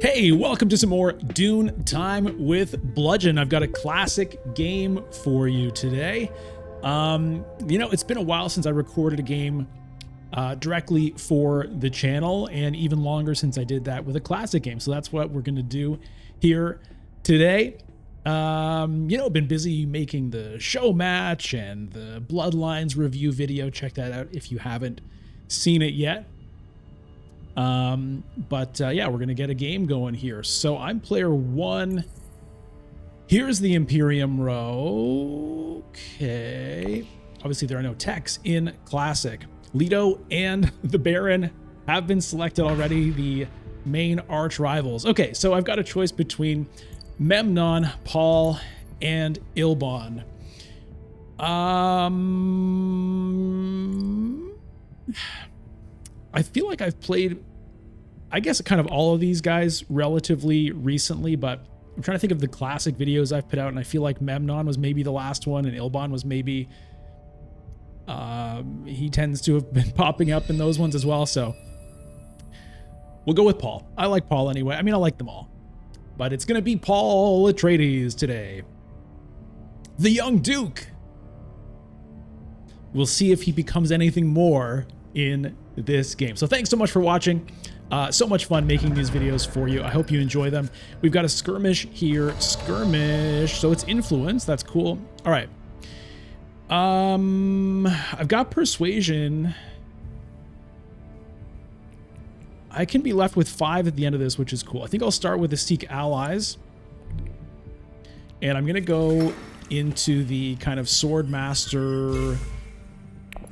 Hey, welcome to some more Dune Time with Bludgeon. I've got a classic game for you today. It's been a while since I recorded a game directly for the channel, and even longer since I did that with a classic game. So that's what we're going to do here today. Been busy making the show match and the Bloodlines review video. Check that out if you haven't seen it yet. We're gonna get a game going here. So I'm player one. Here's the Imperium row. Okay. Obviously there are no techs in Classic. Leto and the Baron have been selected already, the main arch rivals. Okay, so I've got a choice between Memnon, Paul, and Ilbon. I feel like I've played, I guess, kind of all of these guys relatively recently, but I'm trying to think of the classic videos I've put out, and I feel like Memnon was maybe the last one, and Ilbon was maybe, he tends to have been popping up in those ones as well, so we'll go with Paul. I like Paul anyway. I mean, I like them all, but it's going to be Paul Atreides today. The young Duke. We'll see if he becomes anything more in this game. So thanks so much for watching. So much fun making these videos for you. I hope you enjoy them. We've got a skirmish here. Skirmish. So it's influence. That's cool. All right. I've got persuasion. I can be left with 5 at the end of this, which is cool. I think I'll start with the Seek Allies. And I'm going to go into the kind of Swordmaster,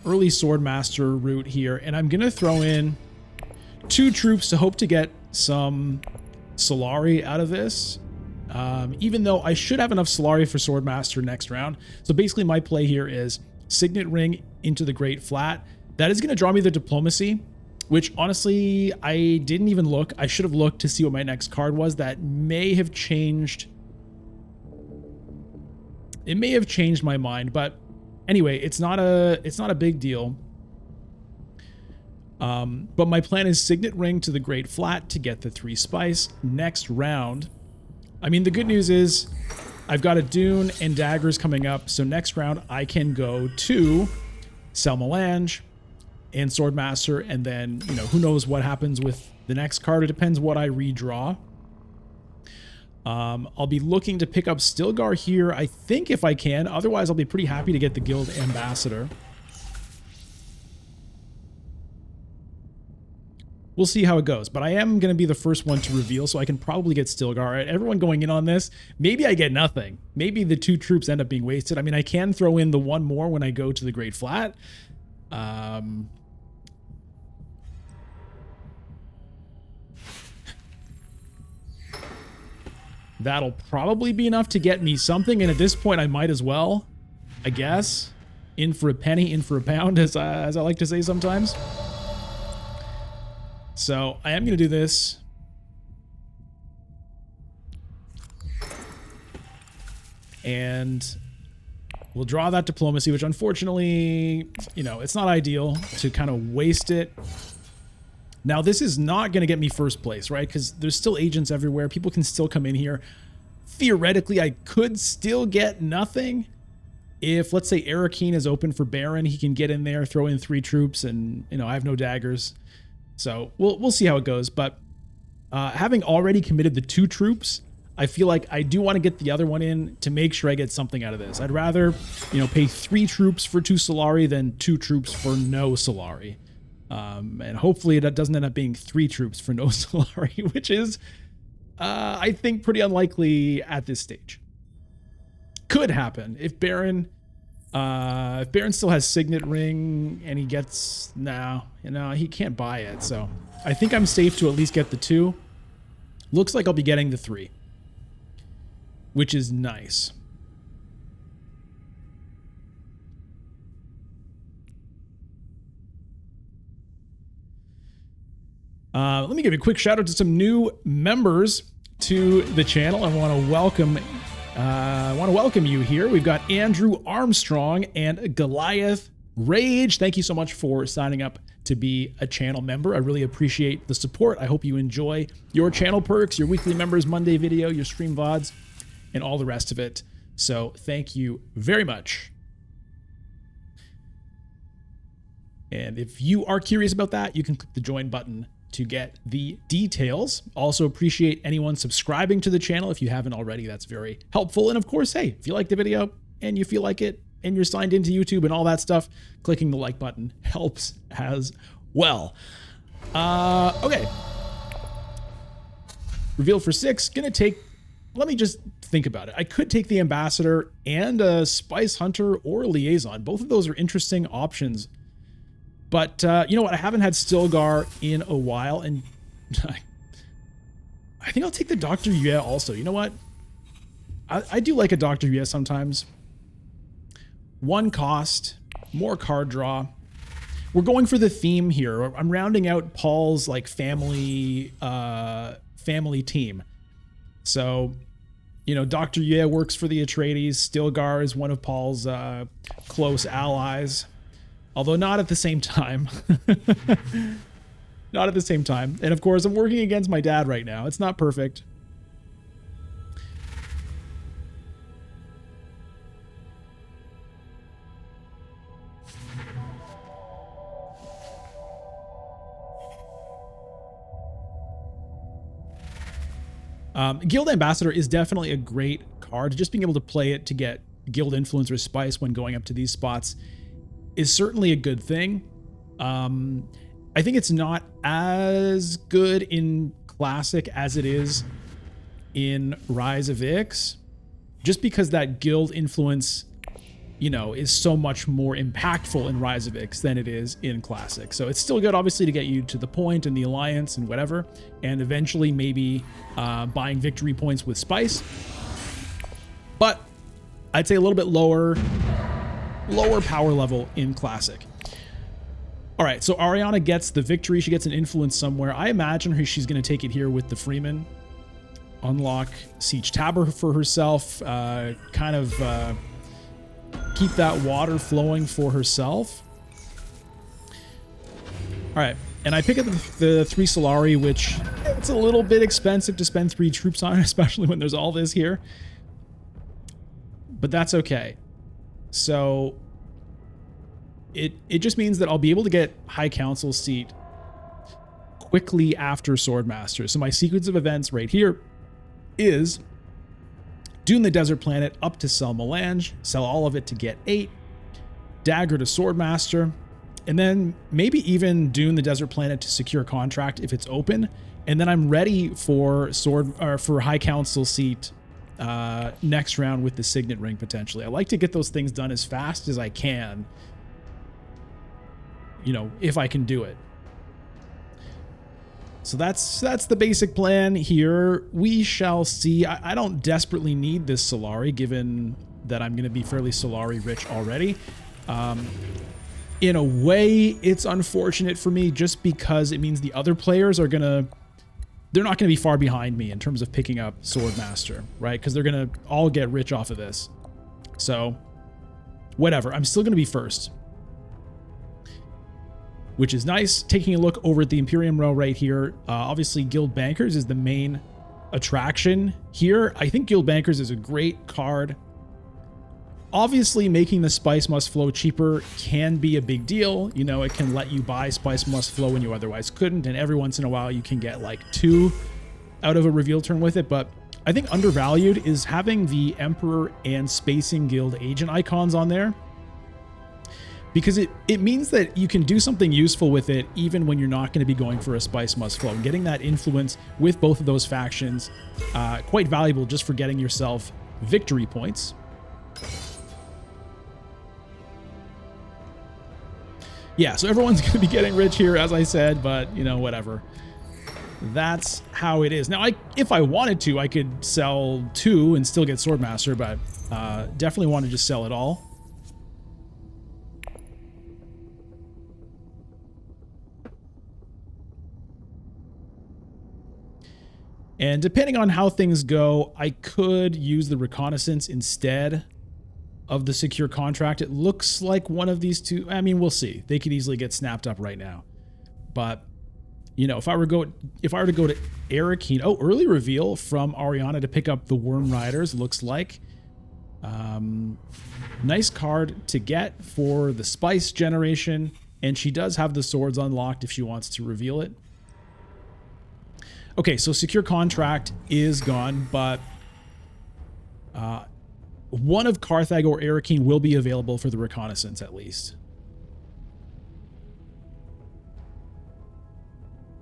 early Swordmaster route here. And I'm going to throw in 2 troops to hope to get some Solari out of this. Even though I should have enough Solari for Swordmaster next round. So basically my play here is Signet Ring into the Great Flat. That is going to draw me the Diplomacy, which honestly, I didn't even look. I should have looked to see what my next card was. That may have changed. It may have changed my mind, but anyway, it's not a big deal. But my plan is Signet Ring to the Great Flat to get the 3 spice next round. I mean, the good news is I've got a Dune and daggers coming up. So next round I can go to Selmelange and Swordmaster, and then, who knows what happens with the next card. It depends what I redraw. I'll be looking to pick up Stilgar here, I think, if I can. Otherwise, I'll be pretty happy to get the Guild Ambassador. We'll see how it goes, but I am going to be the first one to reveal, so I can probably get Stilgar. Everyone going in on this, maybe I get nothing. Maybe the 2 troops end up being wasted. I mean, I can throw in the 1 more when I go to the Great Flat. That'll probably be enough to get me something, and at this point I might as well, I guess. In for a penny, in for a pound, as I like to say sometimes. So I am going to do this. And we'll draw that Diplomacy, which unfortunately, it's not ideal to kind of waste it. Now, this is not going to get me first place, right? Because there's still agents everywhere. People can still come in here. Theoretically, I could still get nothing. If, let's say, Arrakis is open for Baron, he can get in there, throw in 3 troops, and, I have no daggers. So we'll see how it goes. But having already committed the 2 troops, I feel like I do want to get the other one in to make sure I get something out of this. I'd rather, pay 3 troops for 2 Solari than 2 troops for no Solari. And hopefully that doesn't end up being 3 troops for no Solari, which is, I think, pretty unlikely at this stage. Could happen if Baron still has Signet Ring and he gets, he can't buy it. So I think I'm safe to at least get the 2. Looks like I'll be getting the 3, which is nice. Let me give you a quick shout out to some new members to the channel. I want to welcome you here. We've got Andrew Armstrong and Goliath Rage. Thank you so much for signing up to be a channel member. I really appreciate the support. I hope you enjoy your channel perks, your weekly members Monday video, your stream VODs, and all the rest of it. So thank you very much. And if you are curious about that, you can click the join button to get the details. Also appreciate anyone subscribing to the channel. If you haven't already, that's very helpful. And of course, hey, if you like the video and you feel like it and you're signed into YouTube and all that stuff, clicking the like button helps as well. Okay. Reveal for 6, gonna take, let me just think about it. I could take the Ambassador and a Spice Hunter or Liaison. Both of those are interesting options. But you know what? I haven't had Stilgar in a while, and I think I'll take the Dr. Yue also. You know what? I do like a Dr. Yue sometimes. 1 cost, more card draw. We're going for the theme here. I'm rounding out Paul's like family team. So, you know, Dr. Yue works for the Atreides. Stilgar is one of Paul's close allies. Although not at the same time. Not at the same time. And of course, I'm working against my dad right now. It's not perfect. Guild Ambassador is definitely a great card. Just being able to play it to get Guild Influence or Spice when going up to these spots is certainly a good thing. I think it's not as good in Classic as it is in Rise of Ix, just because that guild influence, you know, is so much more impactful in Rise of Ix than it is in Classic. So it's still good, obviously, to get you to the point and the Alliance and whatever, and eventually maybe buying victory points with Spice. But I'd say a little bit lower power level in Classic. All right, so Ariana gets the victory. She gets an influence somewhere. I imagine she's going to take it here with the Freeman. Unlock Siege Tabor for herself. Kind of keep that water flowing for herself. All right, and I pick up the 3 Solari, which it's a little bit expensive to spend 3 troops on, especially when there's all this here. But that's okay. So it just means that I'll be able to get High Council seat quickly after Swordmaster. So my sequence of events right here is Dune the Desert Planet up to sell Melange, sell all of it to get 8, Dagger to Swordmaster, and then maybe even Dune the Desert Planet to secure contract if it's open, and then I'm ready for High Council seat next round with the Signet Ring potentially. I like to get those things done as fast as I can, you know, if I can do it. So that's the basic plan here. We shall see. I don't desperately need this Solari, given that I'm going to be fairly Solari rich already. In a way, it's unfortunate for me just because it means the other players are they're not going to be far behind me in terms of picking up Swordmaster, right? Because they're going to all get rich off of this. So whatever, I'm still going to be first, which is nice. Taking a look over at the Imperium row right here. Obviously, Guild Bankers is the main attraction here. I think Guild Bankers is a great card. Obviously, making the Spice Must Flow cheaper can be a big deal. You know, it can let you buy Spice Must Flow when you otherwise couldn't, and every once in a while you can get like 2 out of a reveal turn with it. But I think undervalued is having the Emperor and Spacing Guild agent icons on there, because it means that you can do something useful with it even when you're not going to be going for a Spice Must Flow. And getting that influence with both of those factions, quite valuable just for getting yourself victory points. Yeah, so everyone's going to be getting rich here, as I said, but, you know, whatever. That's how it is. Now, if I wanted to, I could sell 2 and still get Swordmaster, but definitely want to just sell it all. And depending on how things go, I could use the Reconnaissance instead of the secure contract. It looks like one of these two. I mean, we'll see. They could easily get snapped up right now. But you know, if I were to go to Arrakis, oh, early reveal from Ariana to pick up the Worm Riders, looks like. Nice card to get for the spice generation, and she does have the swords unlocked if she wants to reveal it. Okay, so secure contract is gone, but one of Carthag or Arrakis will be available for the reconnaissance at least.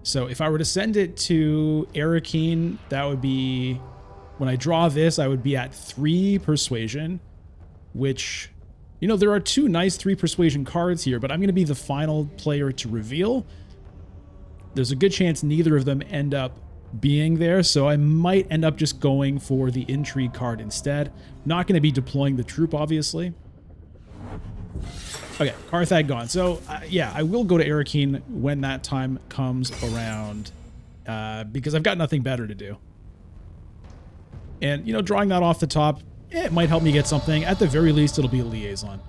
So if I were to send it to Arrakis, that would be, when I draw this, I would be at 3 persuasion, which, you know, there are 2 nice 3 persuasion cards here, but I'm going to be the final player to reveal. There's a good chance neither of them end up being there, so I might end up just going for the intrigue card instead. Not going to be deploying the troop, obviously. Okay, Carthag gone. So, yeah, I will go to Arrakis when that time comes around, because I've got nothing better to do. And, you know, drawing that off the top, it might help me get something. At the very least, it'll be a liaison.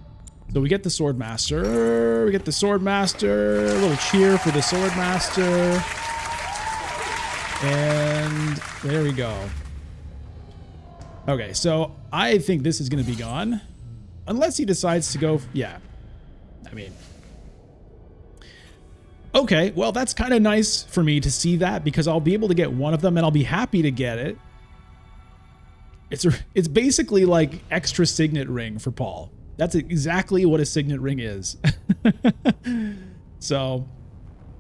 So we get the Sword Master. We get the Sword Master. A little cheer for the Sword Master. And there we go. Okay, so I think this is going to be gone. Unless he decides to go... Yeah. I mean... Okay, well, that's kind of nice for me to see that, because I'll be able to get one of them, and I'll be happy to get it. It's basically like extra signet ring for Paul. That's exactly what a signet ring is. So,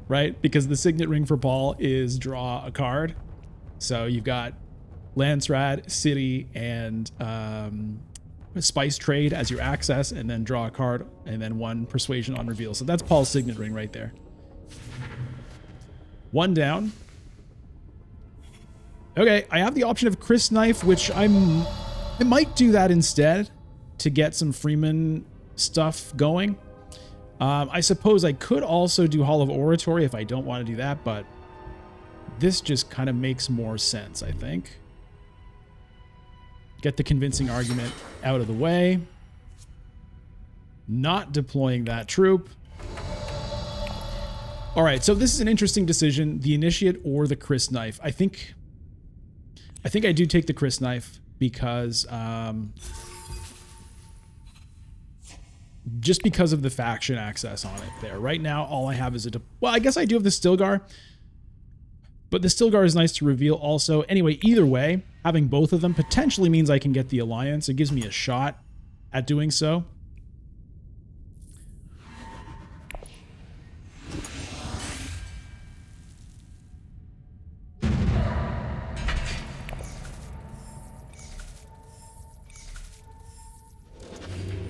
right? Because the signet ring for Paul is draw a card. So you've got Landsrad, City, and Spice Trade as your access, and then draw a card, and then 1 persuasion on reveal. So that's Paul's signet ring right there. 1 down. Okay, I have the option of Chris Knife, which I might do that instead to get some Freeman stuff going. I suppose I could also do Hall of Oratory if I don't want to do that, but this just kind of makes more sense, I think. Get the convincing argument out of the way. Not deploying that troop. All right, so this is an interesting decision. The Initiate or the Chris Knife. I think I do take the Chris Knife because just because of the faction access on it there. Right now, all I have is well, I guess I do have the Stilgar, but the Stilgar is nice to reveal also. Anyway, either way, having both of them potentially means I can get the Alliance. It gives me a shot at doing so.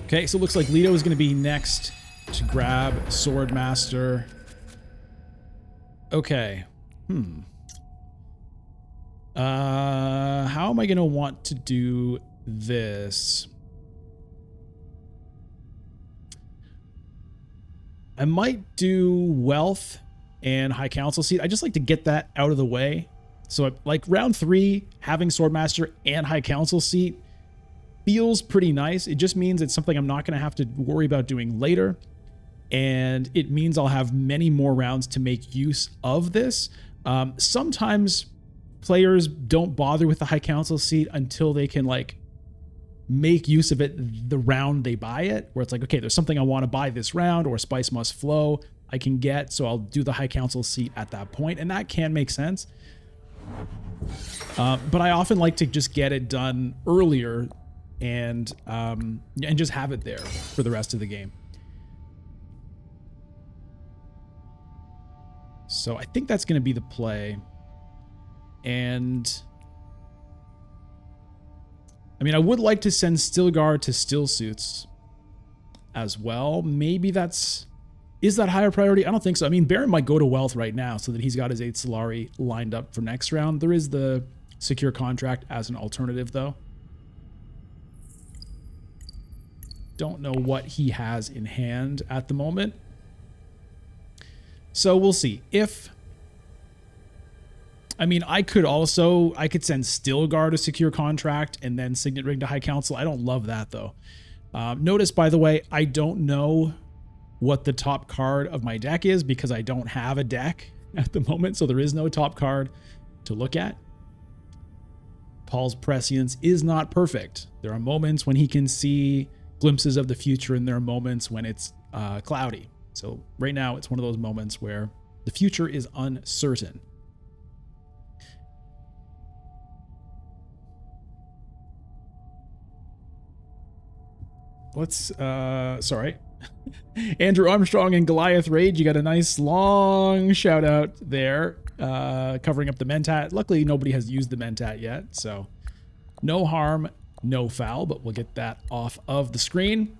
Okay, so it looks like Leto is going to be next to grab Sword Master. Okay. How am I going to want to do this? I might do Wealth and High Council seat. I just like to get that out of the way. So like round 3, having Sword Master and High Council seat feels pretty nice. It just means it's something I'm not going to have to worry about doing later. And it means I'll have many more rounds to make use of this. Sometimes players don't bother with the High Council seat until they can like make use of it the round they buy it, where it's like, okay, there's something I want to buy this round, or Spice Must Flow I can get, so I'll do the High Council seat at that point, and that can make sense. But I often like to just get it done earlier and just have it there for the rest of the game. So I think that's going to be the play. And I mean, I would like to send Stilgar to Still Suits as well. Maybe is that higher priority? I don't think so. I mean, Baron might go to Wealth right now so that he's got his 8 Solari lined up for next round. There is the secure contract as an alternative, though. Don't know what he has in hand at the moment. So we'll see. I mean, I could send Stilgar to secure contract and then Signet Ring to High Council. I don't love that, though. Notice, by the way, I don't know what the top card of my deck is because I don't have a deck at the moment, so there is no top card to look at. Paul's prescience is not perfect. There are moments when he can see glimpses of the future, and there are moments when it's cloudy. So right now it's one of those moments where the future is uncertain. Sorry. Andrew Armstrong and Goliath Rage, you got a nice long shout out there, covering up the Mentat. Luckily, nobody has used the Mentat yet, so no harm, no foul, but we'll get that off of the screen.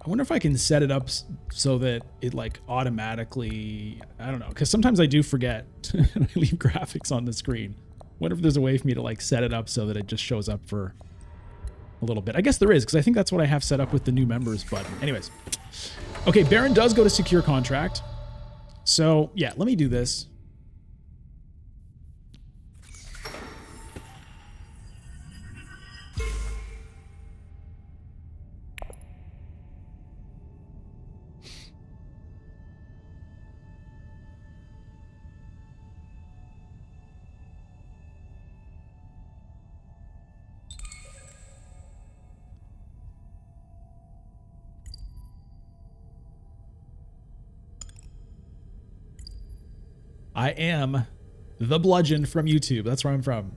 I wonder if I can set it up so that it like automatically, I don't know, because sometimes I do forget and I leave graphics on the screen. Wonder if there's a way for me to like set it up so that it just shows up for a little bit. I guess there is, because I think that's what I have set up with the new members button. Anyways. Okay, Baron does go to secure contract. So yeah, let me do this. I am the bludgeon from YouTube. That's where I'm from.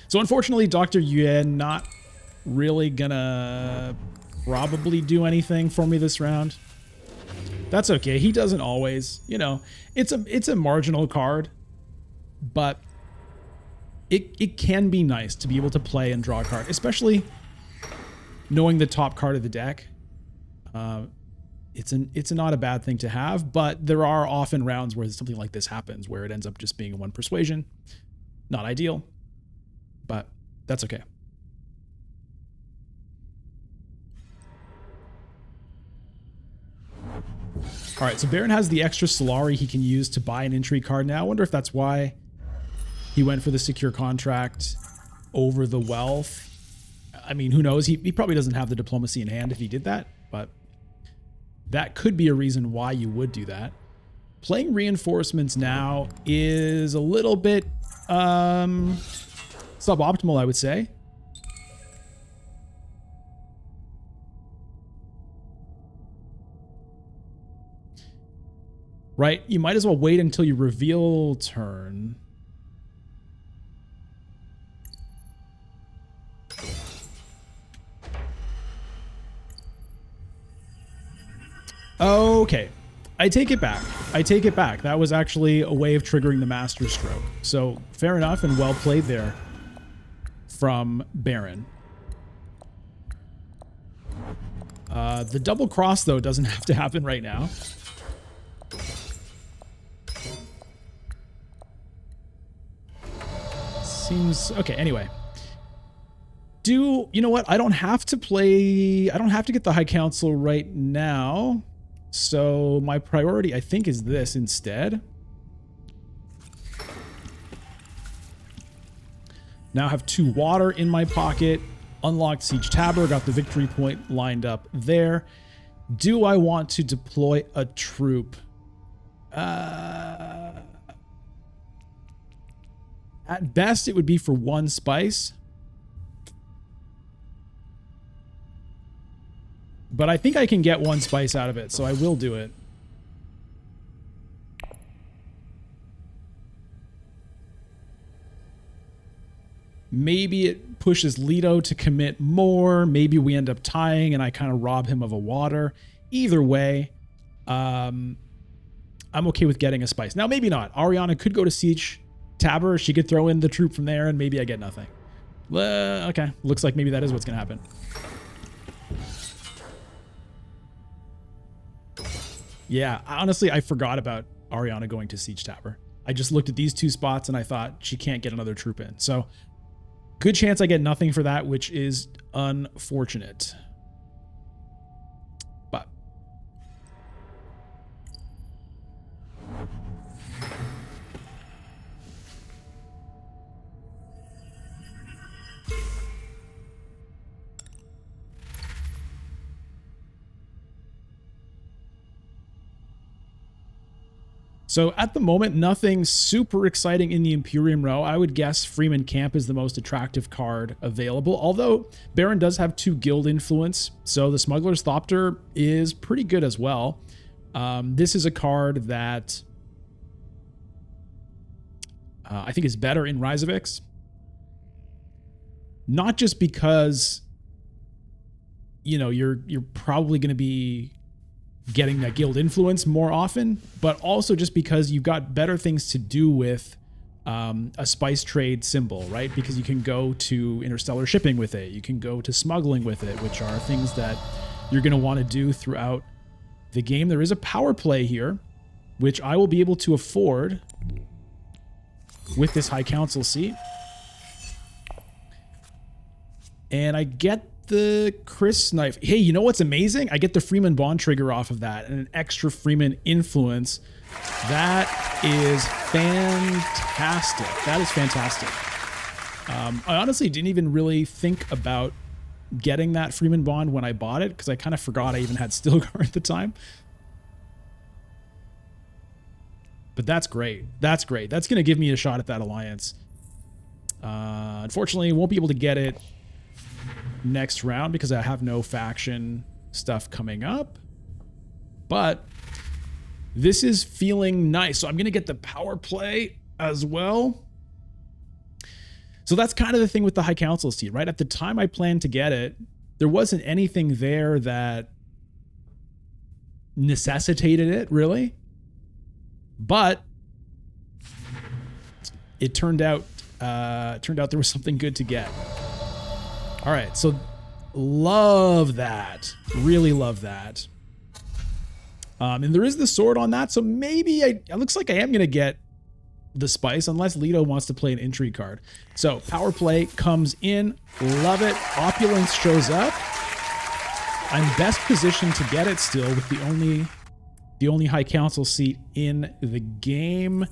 So unfortunately, Dr. Yuan not really gonna probably do anything for me this round. That's okay. He doesn't always, you know, it's a marginal card, but it can be nice to be able to play and draw a card, especially knowing the top card of the deck. It's not a bad thing to have, but there are often rounds where something like this happens, where it ends up just being one persuasion. Not ideal, but that's okay. All right, so Baron has the extra Solari he can use to buy an intrigue card now. I wonder if that's why he went for the secure contract over the wealth. I mean, who knows? He probably doesn't have the diplomacy in hand if he did that, but that could be a reason why you would do that. Playing reinforcements now is a little bit suboptimal, I would say. Right? You might as well wait until you reveal turn. Okay, I take it back. I take it back. That was actually a way of triggering the Master Stroke. So fair enough and well played there from Baron. The double cross, though, doesn't have to happen right now. Seems okay. Anyway, you know what? I don't have to get the High Council right now. So my priority, I think, is this instead. Now I have 2 water in my pocket. Unlocked Siege Tabor. Got the victory point lined up there. Do I want to deploy a troop? At best, it would be for 1 spice. But I think I can get 1 spice out of it, so I will do it. Maybe it pushes Leto to commit more. Maybe we end up tying and I kind of rob him of a water. Either way, I'm okay with getting a spice. Now, maybe not. Ariana could go to Siege Tabor. She could throw in the troop from there and maybe I get nothing. Okay, looks like maybe that is what's going to happen. Yeah, honestly, I forgot about Ariana going to Siege Tabor. I just looked at these 2 spots and I thought she can't get another troop in. So good chance I get nothing for that, which is unfortunate. But So at the moment, nothing super exciting in the Imperium row. I would guess Freeman Camp is the most attractive card available, although Baron does have 2 guild influence, so the Smuggler's Thopter is pretty good as well. This is a card that I think is better in Rise of Ix. Not just because, you know, you're probably going to be getting that guild influence more often, but also just because you've got better things to do with a spice trade symbol, right? Because you can go to interstellar shipping with it. You can go to smuggling with it, which are things that you're going to want to do throughout the game. There is a power play here, which I will be able to afford with this High Council seat. And I get the Chris knife. Hey, you know what's amazing? I get the Freeman Bond trigger off of that and an extra Freeman influence. That is fantastic. That is fantastic. I honestly didn't even really think about getting that Freeman Bond when I bought it because I kind of forgot I even had Stilgar at the time. But that's great. That's great. That's going to give me a shot at that alliance. Unfortunately, won't be able to get it next round because I have no faction stuff coming up, but this is feeling nice. So I'm going to get the power play as well. So that's kind of the thing with the High Council seat, right? At the time I planned to get it, there wasn't anything there that necessitated it really, but it turned out there was something good to get. All right, so love that. Really love that. And there is the sword on that, so maybe it looks like I am going to get the spice, unless Leto wants to play an intrigue card. So power play comes in. Love it. Opulence shows up. I'm best positioned to get it still with the only High Council seat in the game.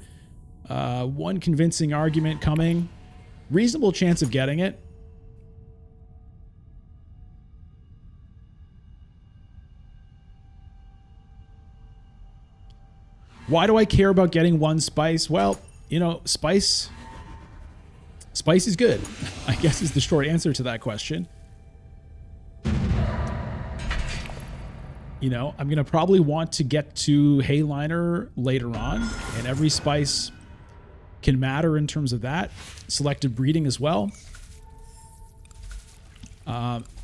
One convincing argument coming. Reasonable chance of getting it. Why do I care about getting 1 spice? Well, you know, spice is good, I guess is the short answer to that question. You know, I'm going to probably want to get to Hayliner later on, and every spice can matter in terms of that. Selective breeding as well.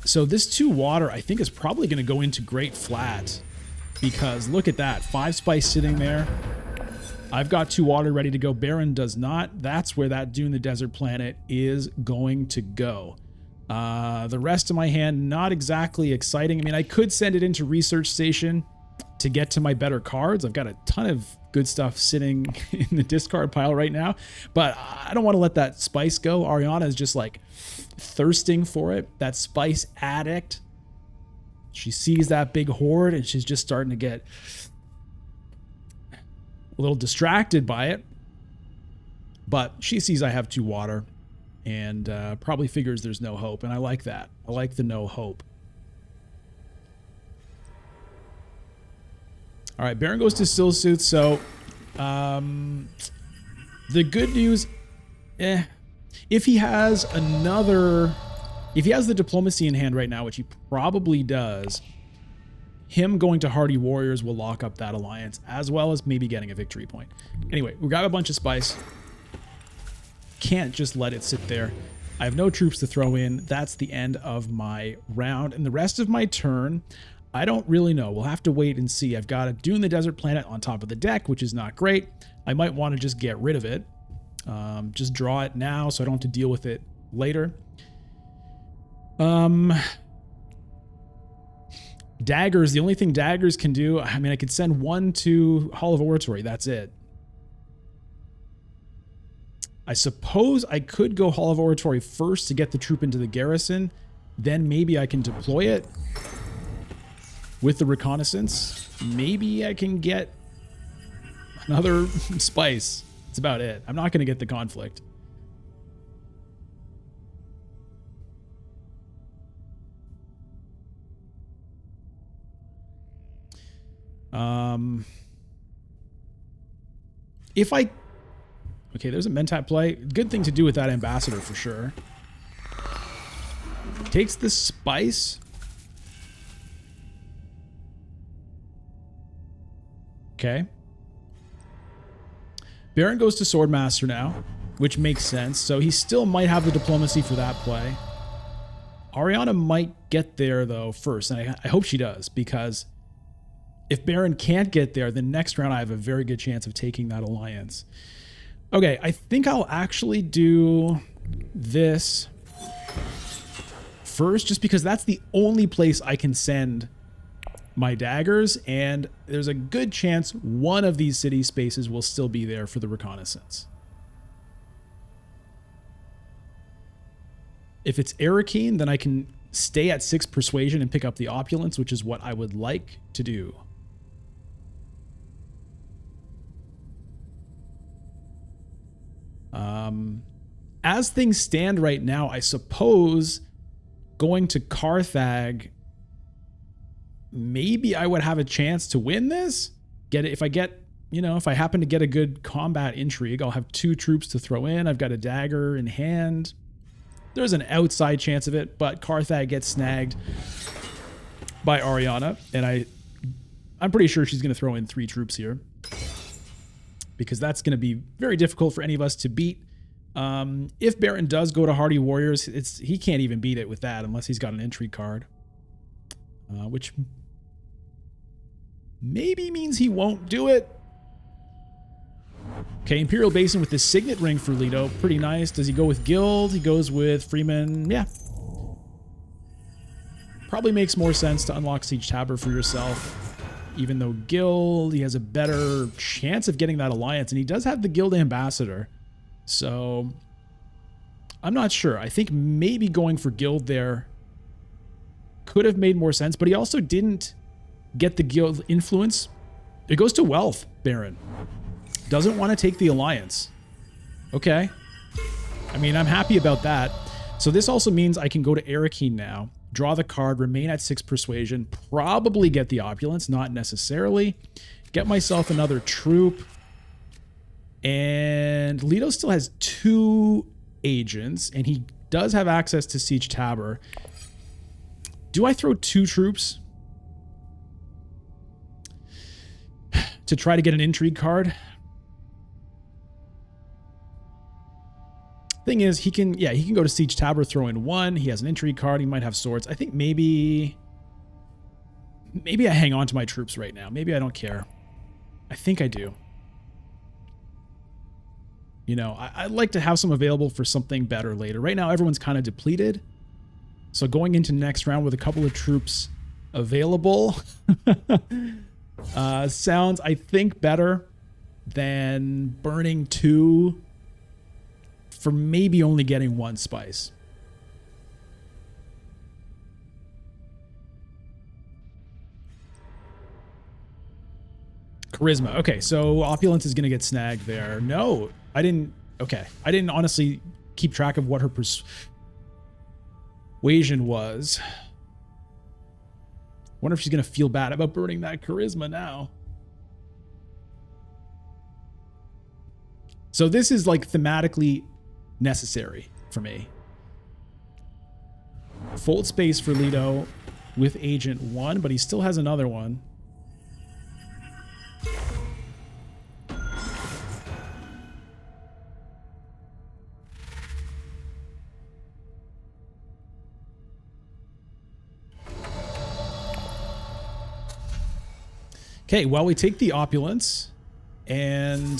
So this 2 water, I think, is probably going to go into great flat. Because look at that, 5 spice sitting there. I've got 2 water ready to go. Baron does not. That's where that Dune the Desert Planet is going to go. The rest of my hand, not exactly exciting. I mean, I could send it into Research Station to get to my better cards. I've got a ton of good stuff sitting in the discard pile right now. But I don't want to let that spice go. Ariana is just like thirsting for it. That spice addict. She sees that big horde and she's just starting to get a little distracted by it. But she sees I have 2 water and probably figures there's no hope. And I like that. I like the no hope. All right, Baron goes to Still Suit. So the good news, if he has another... If he has the diplomacy in hand right now, which he probably does, him going to Hardy Warriors will lock up that alliance, as well as maybe getting a victory point. Anyway, we got a bunch of spice. Can't just let it sit there. I have no troops to throw in. That's the end of my round. And the rest of my turn, I don't really know. We'll have to wait and see. I've got a Dune the Desert Planet on top of the deck, which is not great. I might want to just get rid of it. Just draw it now so I don't have to deal with it later. Daggers, the only thing daggers can do, I mean, I could send 1 to Hall of Oratory. That's it. I suppose I could go Hall of Oratory first to get the troop into the garrison. Then maybe I can deploy it with the reconnaissance. Maybe I can get another spice. That's about it. I'm not going to get the conflict. If I... Okay, there's a Mentat play. Good thing to do with that ambassador for sure. Takes the spice. Okay. Baron goes to Swordmaster now, which makes sense. So he still might have the diplomacy for that play. Ariana might get there, though, first. And I hope she does, because if Baron can't get there, then next round I have a very good chance of taking that alliance. Okay, I think I'll actually do this first, just because that's the only place I can send my daggers, and there's a good chance one of these city spaces will still be there for the reconnaissance. If it's Arrakis, then I can stay at 6 persuasion and pick up the opulence, which is what I would like to do. As things stand right now, I suppose going to Carthag, maybe I would have a chance to win this. If I happen to get a good combat intrigue, I'll have 2 troops to throw in. I've got a dagger in hand. There's an outside chance of it, but Carthag gets snagged by Ariana, and I'm pretty sure she's going to throw in 3 troops here, because that's going to be very difficult for any of us to beat. If Baron does go to Hardy Warriors, he can't even beat it with that unless he's got an intrigue card, which maybe means he won't do it. Okay, Imperial Basin with the Signet Ring for Leto. Pretty nice. Does he go with Guild? He goes with Freeman. Yeah. Probably makes more sense to unlock Siege Tabor for yourself. Even though Guild, he has a better chance of getting that alliance. And he does have the Guild Ambassador. So, I'm not sure. I think maybe going for Guild there could have made more sense. But he also didn't get the Guild influence. It goes to Wealth, Baron. Doesn't want to take the alliance. Okay. I mean, I'm happy about that. So this also means I can go to Arrakis now, draw the card, remain at 6 persuasion, probably get the opulence, not necessarily. Get myself another troop. And Leto still has 2 agents, and he does have access to Siege Tabor. Do I throw 2 troops to try to get an intrigue card? Thing is, he can go to Siege Tabor, throw in 1. He has an intrigue card. He might have swords. I think maybe I hang on to my troops right now. Maybe I don't care. I think I do. You know, I'd like to have some available for something better later. Right now, everyone's kind of depleted. So going into next round with a couple of troops available sounds, I think, better than burning 2 for maybe only getting 1 spice. Charisma. Okay, so opulence is going to get snagged there. No, I didn't. Okay, I didn't honestly keep track of what her persuasion was. Wonder if she's going to feel bad about burning that charisma now. So this is like thematically necessary for me. Fold space for Leto with Agent 1, but he still has another one. Okay, well, we take the opulence and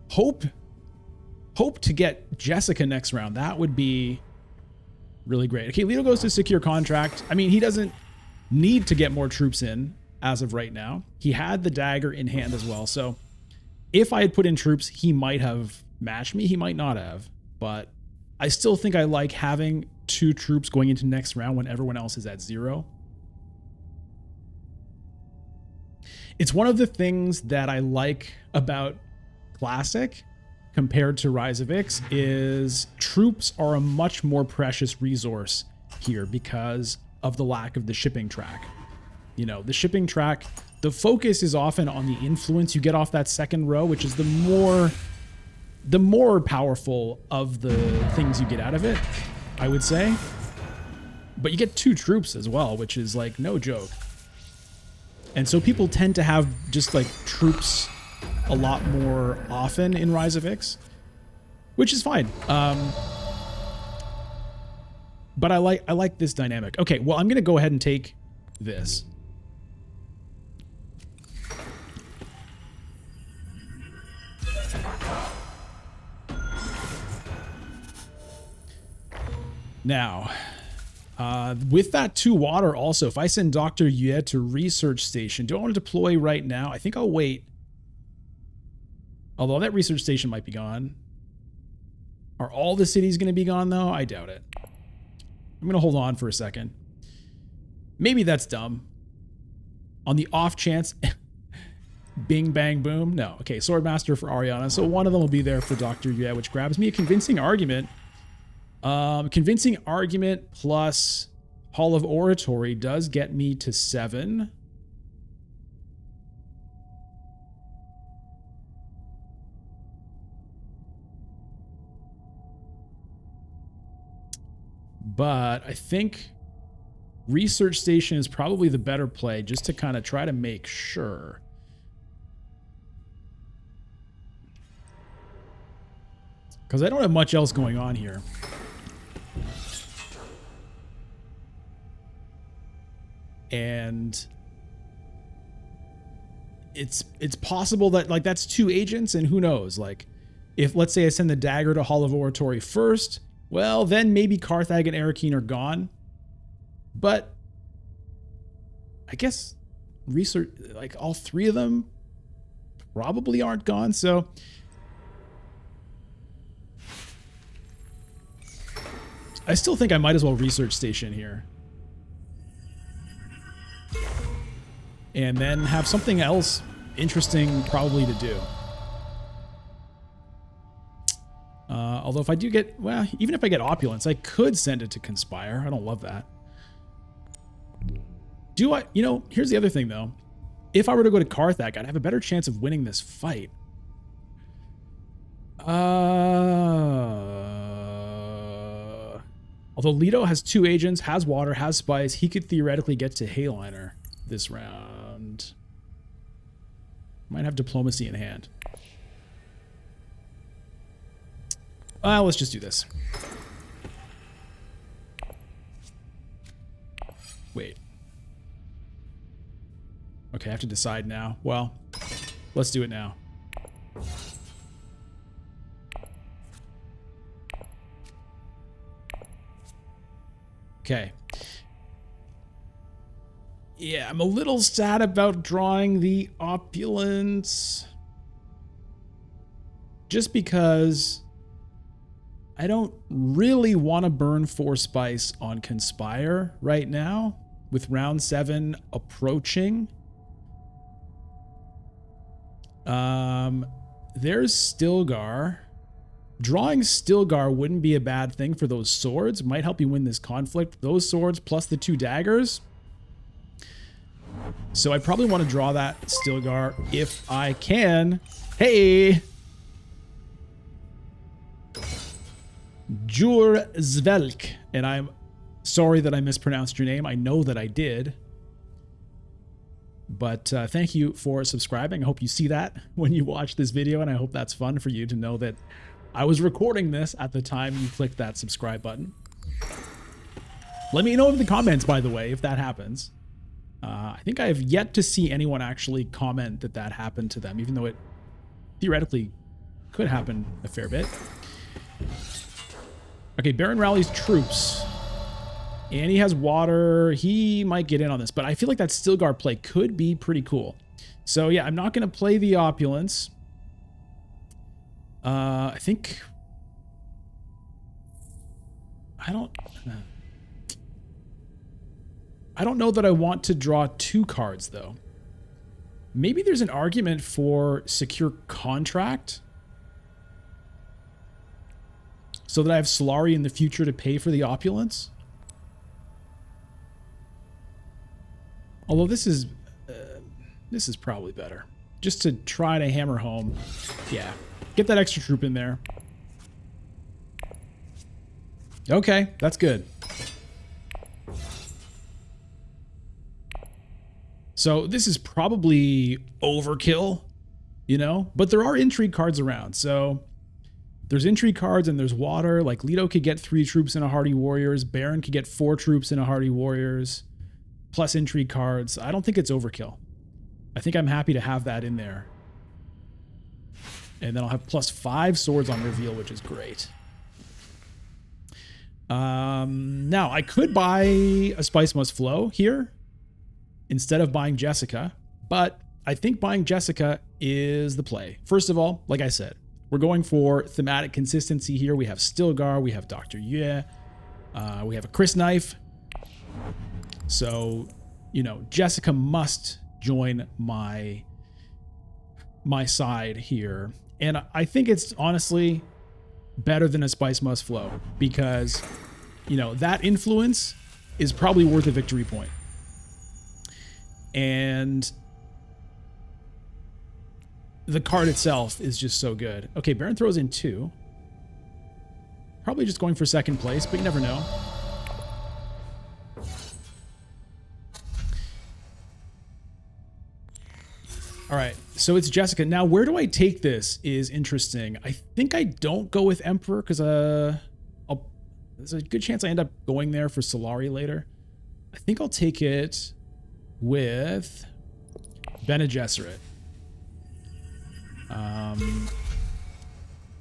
hope to get Jessica next round. That would be really great. Okay, Leto goes to secure contract. I mean, he doesn't need to get more troops in as of right now. He had the dagger in hand as well. So if I had put in troops, he might have matched me. He might not have, but I still think I like having 2 troops going into next round when everyone else is at 0. It's one of the things that I like about Classic compared to Rise of Ix is troops are a much more precious resource here because of the lack of the shipping track. You know, the shipping track, the focus is often on the influence you get off that second row, which is the more powerful of the things you get out of it, I would say. But you get 2 troops as well, which is like no joke. And so people tend to have just like troops a lot more often in Rise of Ix, which is fine. But I like this dynamic. Okay, well, I'm going to go ahead and take this. Now, with that 2 water also, if I send Dr. Yue to research station, do I want to deploy right now? I think I'll wait. Although that research station might be gone. Are all the cities going to be gone, though? I doubt it. I'm going to hold on for a second. Maybe that's dumb. On the off chance, bing, bang, boom. No. Okay, Swordmaster for Ariana. So one of them will be there for Dr. Yue, which grabs me a convincing argument. Convincing argument plus Hall of Oratory does get me to 7. But I think research station is probably the better play, just to kind of try to make sure. Because I don't have much else going on here. And it's possible that, like, that's 2 agents, and who knows, like, if, let's say I send the dagger to Hall of Oratory first, well, then maybe Carthag and Arakeen are gone. But I guess research, like, all 3 of them probably aren't gone, so I still think I might as well research station here. And then have something else interesting probably to do. Although if I do get, well, even if I get Opulence, I could send it to Conspire. I don't love that. Do I, you know, here's the other thing though. If I were to go to Carthag, I'd have a better chance of winning this fight. Although Leto has 2 agents, has water, has spice, he could theoretically get to Hayliner this round. Might have diplomacy in hand. Let's just do this. Wait. Okay, I have to decide now. Well, let's do it now. Okay. Yeah, I'm a little sad about drawing the Opulence. Just because I don't really want to burn 4 spice on Conspire right now, with round 7 approaching. There's Stilgar. Drawing Stilgar wouldn't be a bad thing for those swords. Might help you win this conflict. Those swords plus the 2 daggers. So I probably want to draw that Stilgar if I can. Hey! Jur Zvelk. And I'm sorry that I mispronounced your name. I know that I did. But thank you for subscribing. I hope you see that when you watch this video, and I hope that's fun for you to know that I was recording this at the time you clicked that subscribe button. Let me know in the comments, by the way, if that happens. I think I have yet to see anyone actually comment that that happened to them, even though it theoretically could happen a fair bit. Okay, Baron rallies troops. And he has water. He might get in on this, but I feel like that Stilgar play could be pretty cool. So yeah, I'm not going to play the Opulence. I think... I don't know that I want to draw 2 cards, though. Maybe there's an argument for secure contract, so that I have Solari in the future to pay for the Opulence. Although this is probably better. Just to try to hammer home. Yeah. Get that extra troop in there. Okay, that's good. So this is probably overkill, you know? But there are intrigue cards around. So there's intrigue cards and there's water. Like Leto could get 3 troops in a Hardy Warriors. Baron could get 4 troops in a Hardy Warriors. Plus intrigue cards. I don't think it's overkill. I think I'm happy to have that in there. And then I'll have plus 5 swords on reveal, which is great. Now, I could buy a Spice Must Flow here instead of buying Jessica, but I think buying Jessica is the play. First of all, like I said, we're going for thematic consistency here. We have Stilgar, we have Dr. Yue, we have a Chris Knife. So, you know, Jessica must join my side here. And I think it's honestly better than a Spice Must Flow because, you know, that influence is probably worth a victory point. And the card itself is just so good. Okay, Baron throws in 2. Probably just going for second place, but you never know. All right, so it's Jessica. Now, where do I take this is interesting. I think I don't go with Emperor because there's a good chance I end up going there for Solari later. I think I'll take it with Bene Gesserit.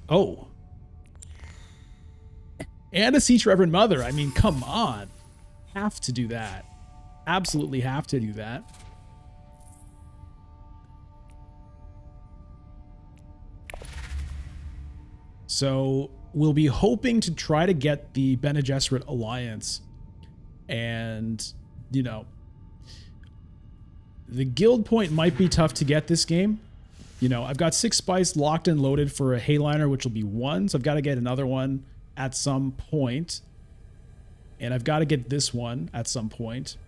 Oh. And a Siege Reverend Mother. I mean, come on. Have to do that. Absolutely have to do that. So we'll be hoping to try to get the Bene Gesserit alliance. And, you know, the guild point might be tough to get this game. You know, I've got 6 spice locked and loaded for a Hayliner, which will be 1. So I've got to get another one at some point. And I've got to get this one at some point.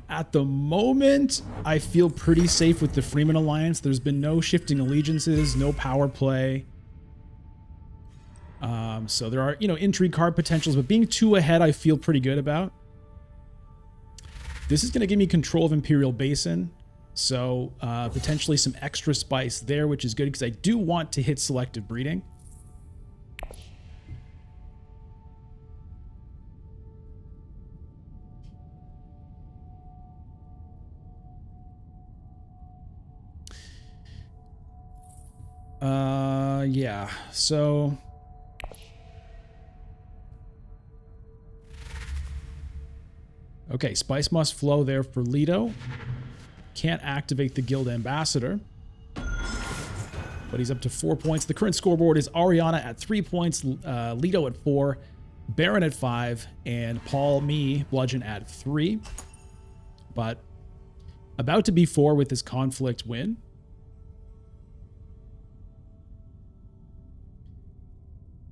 At the moment, I feel pretty safe with the Freeman Alliance. There's been no shifting allegiances, no power play. So there are, you know, intrigue card potentials, but being 2 ahead, I feel pretty good about. This is going to give me control of Imperial Basin. So potentially some extra spice there, which is good because I do want to hit selective breeding. Yeah, so okay, Spice Must Flow there for Leto. Can't activate the Guild Ambassador, but he's up to 4 points. The current scoreboard is Ariana at 3 points, Leto at 4, Baron at 5, and Paul Bludgeon at 3. But about to be 4 with this conflict win.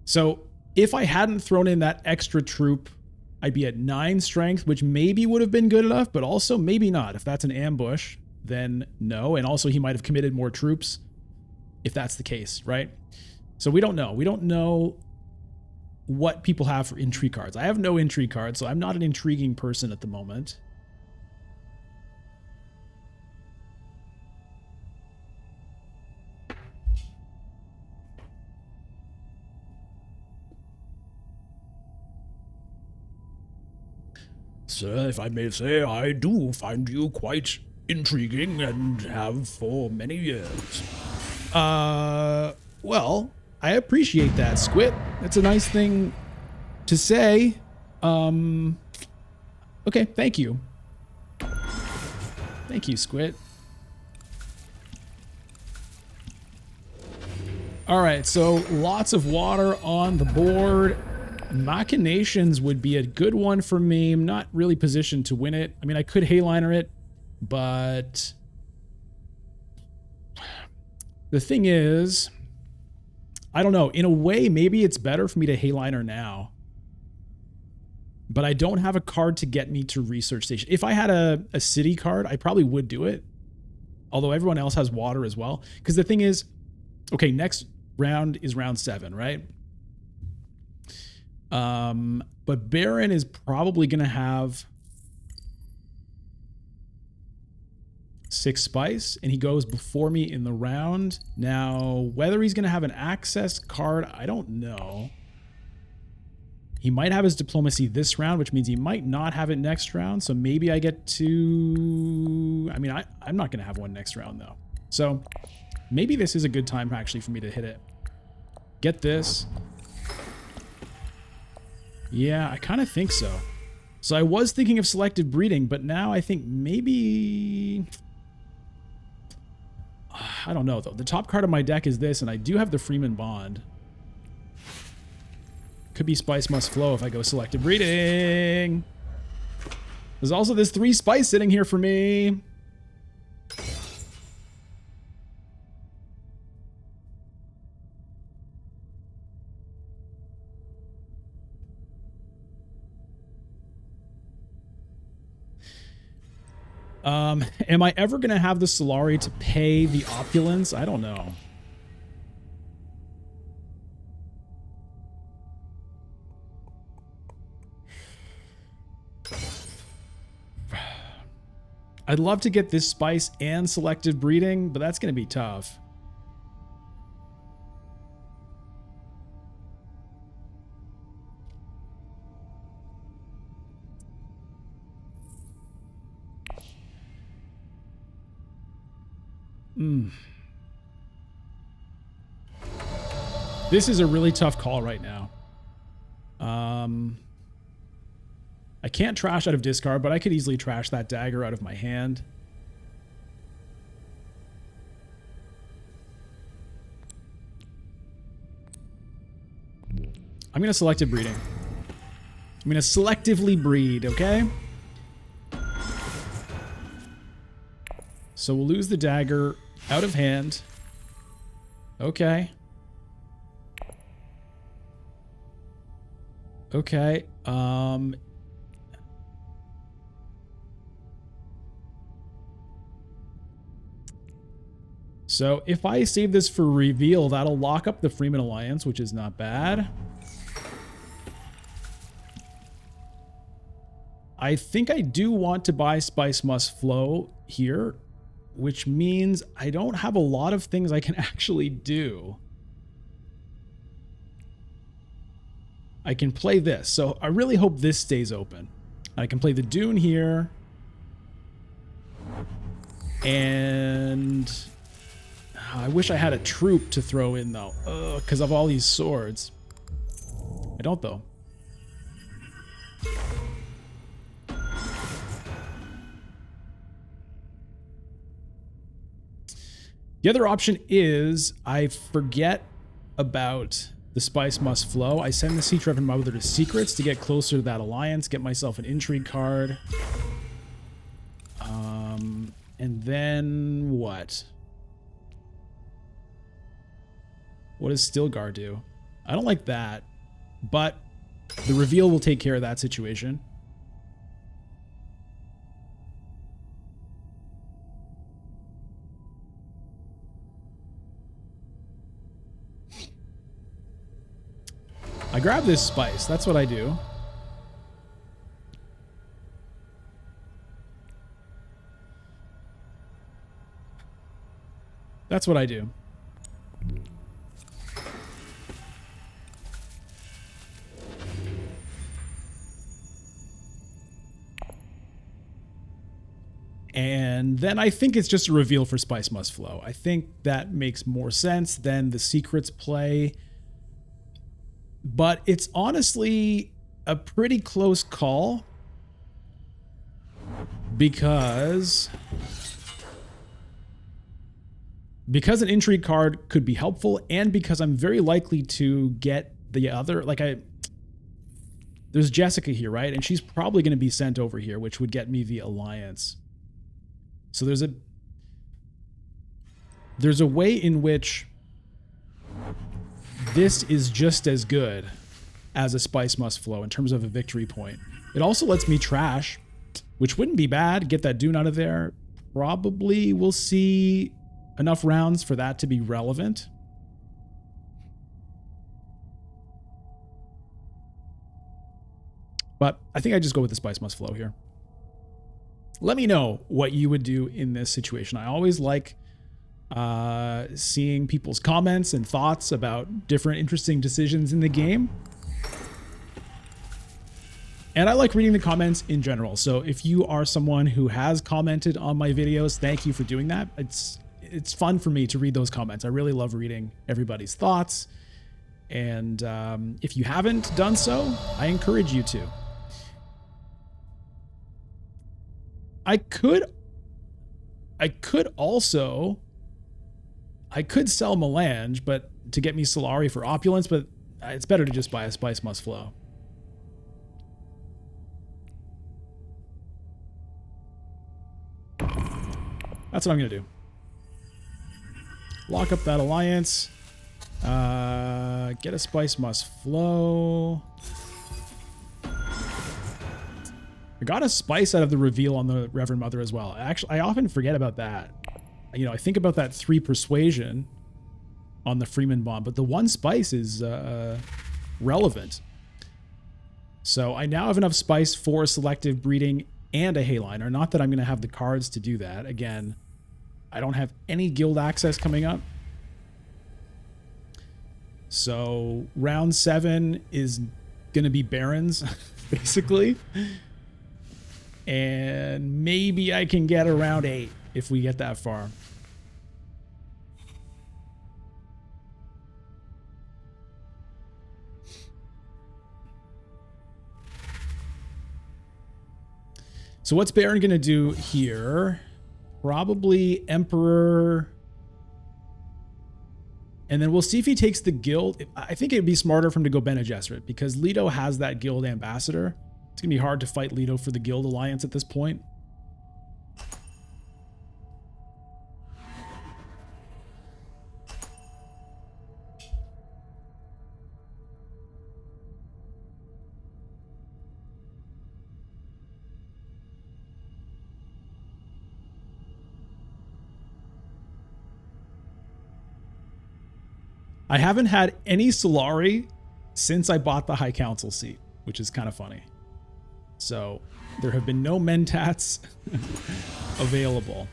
So if I hadn't thrown in that extra troop, I'd be at 9 strength, which maybe would have been good enough, but also maybe not. If that's an ambush, then no. And also he might have committed more troops if that's the case, right? So we don't know. We don't know what people have for intrigue cards. I have no intrigue cards, so I'm not an intriguing person at the moment. Sir, if I may say, I do find you quite intriguing and have for many years. Well, I appreciate that, Squid. That's a nice thing to say. Okay, thank you. Thank you, Squid. All right, so lots of water on the board. Machinations would be a good one for me. I'm not really positioned to win it. I mean, I could Hayliner it, but the thing is, I don't know. In a way, maybe it's better for me to Hayliner now. but I don't have a card to get me to research station. If I had a city card, I probably would do it. Although everyone else has water as well. Because the thing is, okay, next round is round 7, right? But Baron is probably going to have 6 spice, and he goes before me in the round. Now, whether he's going to have an access card, I don't know. He might have his diplomacy this round, which means he might not have it next round. So maybe I get to... I mean, I'm not going to have one next round, though. So maybe this is a good time, actually, for me to hit it. Get this. Yeah, I kind of think so. So I was thinking of selective breeding, but now I think maybe... I don't know, though. The top card of my deck is this, and I do have the Freeman Bond. Could be Spice Must Flow if I go selective breeding. There's also this 3 spice sitting here for me. Am I ever going to have the Solari to pay the opulence? I don't know. I'd love to get this spice and selective breeding, but that's going to be tough. This is a really tough call right now. I can't trash out of discard, but I could easily trash that dagger out of my hand. I'm going to selective breeding. I'm going to selectively breed, okay? So we'll lose the dagger out of hand. Okay. Okay. So if I save this for reveal, that'll lock up the Freeman Alliance, which is not bad. I think I do want to buy Spice Must Flow here, which means I don't have a lot of things I can actually do. I can play this. So I really hope this stays open. I can play the Dune here. And I wish I had a troop to throw in, though, because of all these swords. I don't, though. The other option is I forget about the Spice Must Flow. I send the Sea Trap and Mother to Secrets to get closer to that alliance, get myself an intrigue card. And then what? What does Stilgar do? I don't like that, but the reveal will take care of that situation. I grab this spice. That's what I do. That's what I do. And then I think it's just a reveal for Spice Must Flow. I think that makes more sense than the Secrets play. But it's honestly a pretty close call because an intrigue card could be helpful, and because I'm very likely to get the other, there's Jessica here, right? And she's probably going to be sent over here, which would get me the alliance. So there's a way in which this is just as good as a Spice Must Flow in terms of a victory point. It also lets me trash, which wouldn't be bad. Get that Dune out of there. Probably we'll see enough rounds for that to be relevant. But I think I just go with the Spice Must Flow here. Let me know what you would do in this situation. I always like seeing people's comments and thoughts about different interesting decisions in the game. And I like reading the comments in general. So if you are someone who has commented on my videos, thank you for doing that. It's fun for me to read those comments. I really love reading everybody's thoughts. And if you haven't done so, I encourage you to. I could sell Melange, but to get me Solari for Opulence, but it's better to just buy a Spice Must Flow. That's what I'm going to do. Lock up that alliance. Get a Spice Must Flow. I got a spice out of the reveal on the Reverend Mother as well. Actually, I often forget about that. You know, I think about that 3 persuasion on the Freeman Bomb, but the 1 spice is relevant. So I now have enough spice for selective breeding and a Hayliner. Not that I'm going to have the cards to do that. Again, I don't have any guild access coming up. So round 7 is going to be Barons, basically. And maybe I can get around 8 if we get that far. So what's Baron going to do here? Probably Emperor. And then we'll see if he takes the guild. I think it'd be smarter for him to go Bene Gesserit because Leto has that guild ambassador. It's going to be hard to fight Leto for the guild alliance at this point. I haven't had any Solari since I bought the High Council seat, which is kind of funny. So there have been no Mentats available.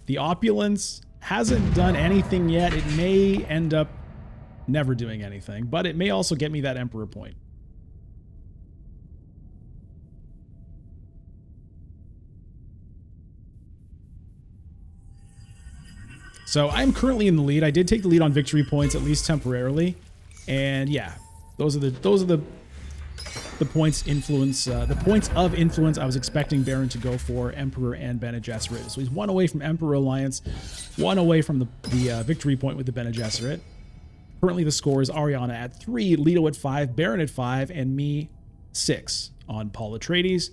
The Opulence hasn't done anything yet. It may end up never doing anything, but it may also get me that Emperor point. So I'm currently in the lead. I did take the lead on victory points, at least temporarily. And yeah, those are the points influence, the points of influence I was expecting Baron to go for, Emperor and Bene Gesserit. So he's 1 away from Emperor Alliance, 1 away from the victory point with the Bene Gesserit. Currently the score is Ariana at 3, Leto at 5, Baron at 5, and me 6 on Paul Atreides.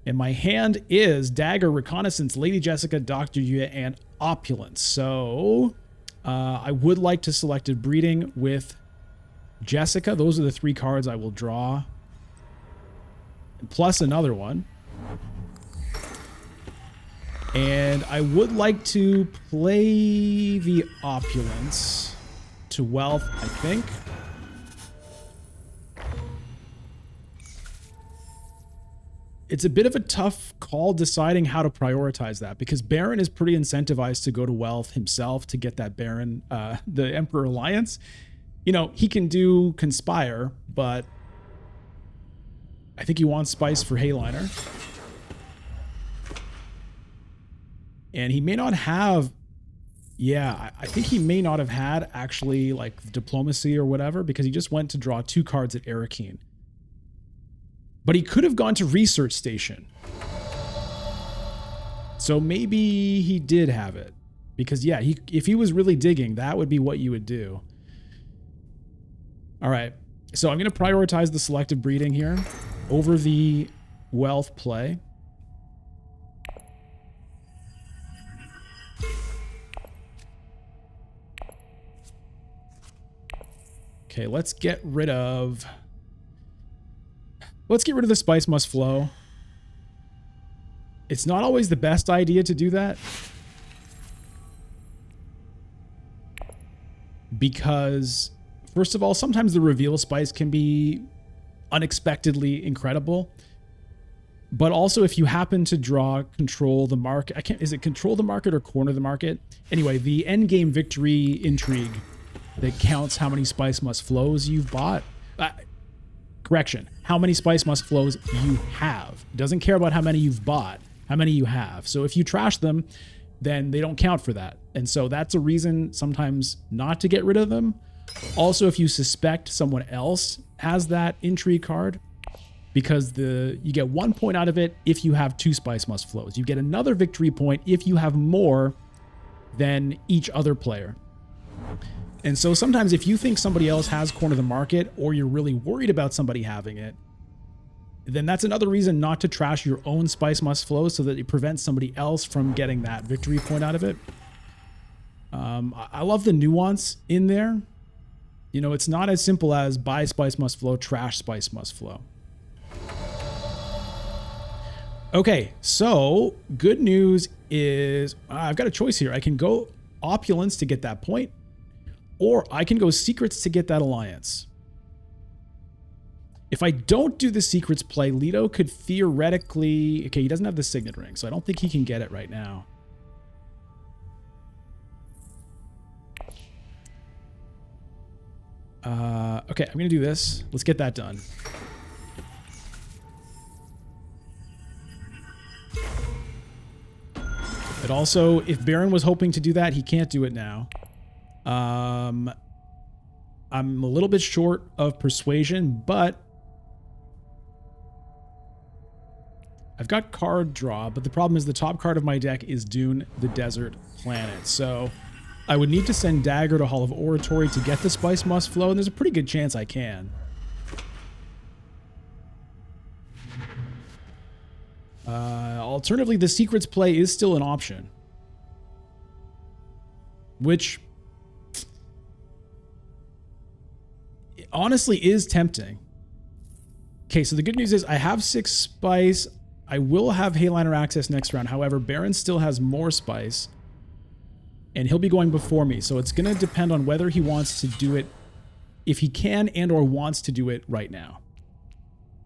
And my hand is Dagger, Reconnaissance, Lady Jessica, Dr. Yuya, and Opulence. So I would like to selective breeding with Jessica. Those are the 3 cards I will draw. Plus another one. And I would like to play the Opulence to Wealth, I think. It's a bit of a tough call deciding how to prioritize that because Baron is pretty incentivized to go to Wealth himself to get that Baron, the Emperor Alliance. You know, he can do Conspire, but I think he wants Spice for Hayliner. And he may not have, yeah, I think he may not have had actually like Diplomacy or whatever because he just went to draw 2 cards at Arakeen. But he could have gone to Research Station. So maybe he did have it. Because, yeah, if he was really digging, that would be what you would do. All right. So I'm going to prioritize the selective breeding here over the Wealth play. Okay, let's get rid of Let's get rid of the spice must flow. It's not always the best idea to do that. Because, first of all, sometimes the reveal spice can be unexpectedly incredible. But also, if you happen to draw control the market, is it control the market or corner the market? Anyway, the end game victory intrigue that counts how many spice must flows you've bought. Correction, how many spice must flows you have. It doesn't care about how many you've bought, how many you have. So if you trash them, then they don't count for that. And so that's a reason sometimes not to get rid of them. Also, if you suspect someone else has that intrigue card, because you get 1 point out of it if you have 2 spice must flows. You get another victory point if you have more than each other player. And so sometimes if you think somebody else has corner the market, or you're really worried about somebody having it, then that's another reason not to trash your own spice must flows, so that it prevents somebody else from getting that victory point out of it. I love the nuance in there. You know, it's not as simple as buy spice must flow, trash spice must flow. Okay, so good news is I've got a choice here. I can go opulence to get that point, or I can go secrets to get that alliance. If I don't do the secrets play, Leto could theoretically... Okay, he doesn't have the signet ring, so I don't think he can get it right now. Okay, I'm going to do this. Let's get that done. But also, if Baron was hoping to do that, he can't do it now. I'm a little bit short of persuasion, but I've got card draw, but the problem is the top card of my deck is Dune, the Desert Planet. So I would need to send Dagger to Hall of Oratory to get the spice must flow, and there's a pretty good chance I can. Alternatively, the secrets play is still an option, which honestly is tempting. Okay, so the good news is I have 6 spice. I will have Hayliner access next round. However, Baron still has more spice, and he'll be going before me. So it's going to depend on whether he wants to do it, if he can and or wants to do it right now,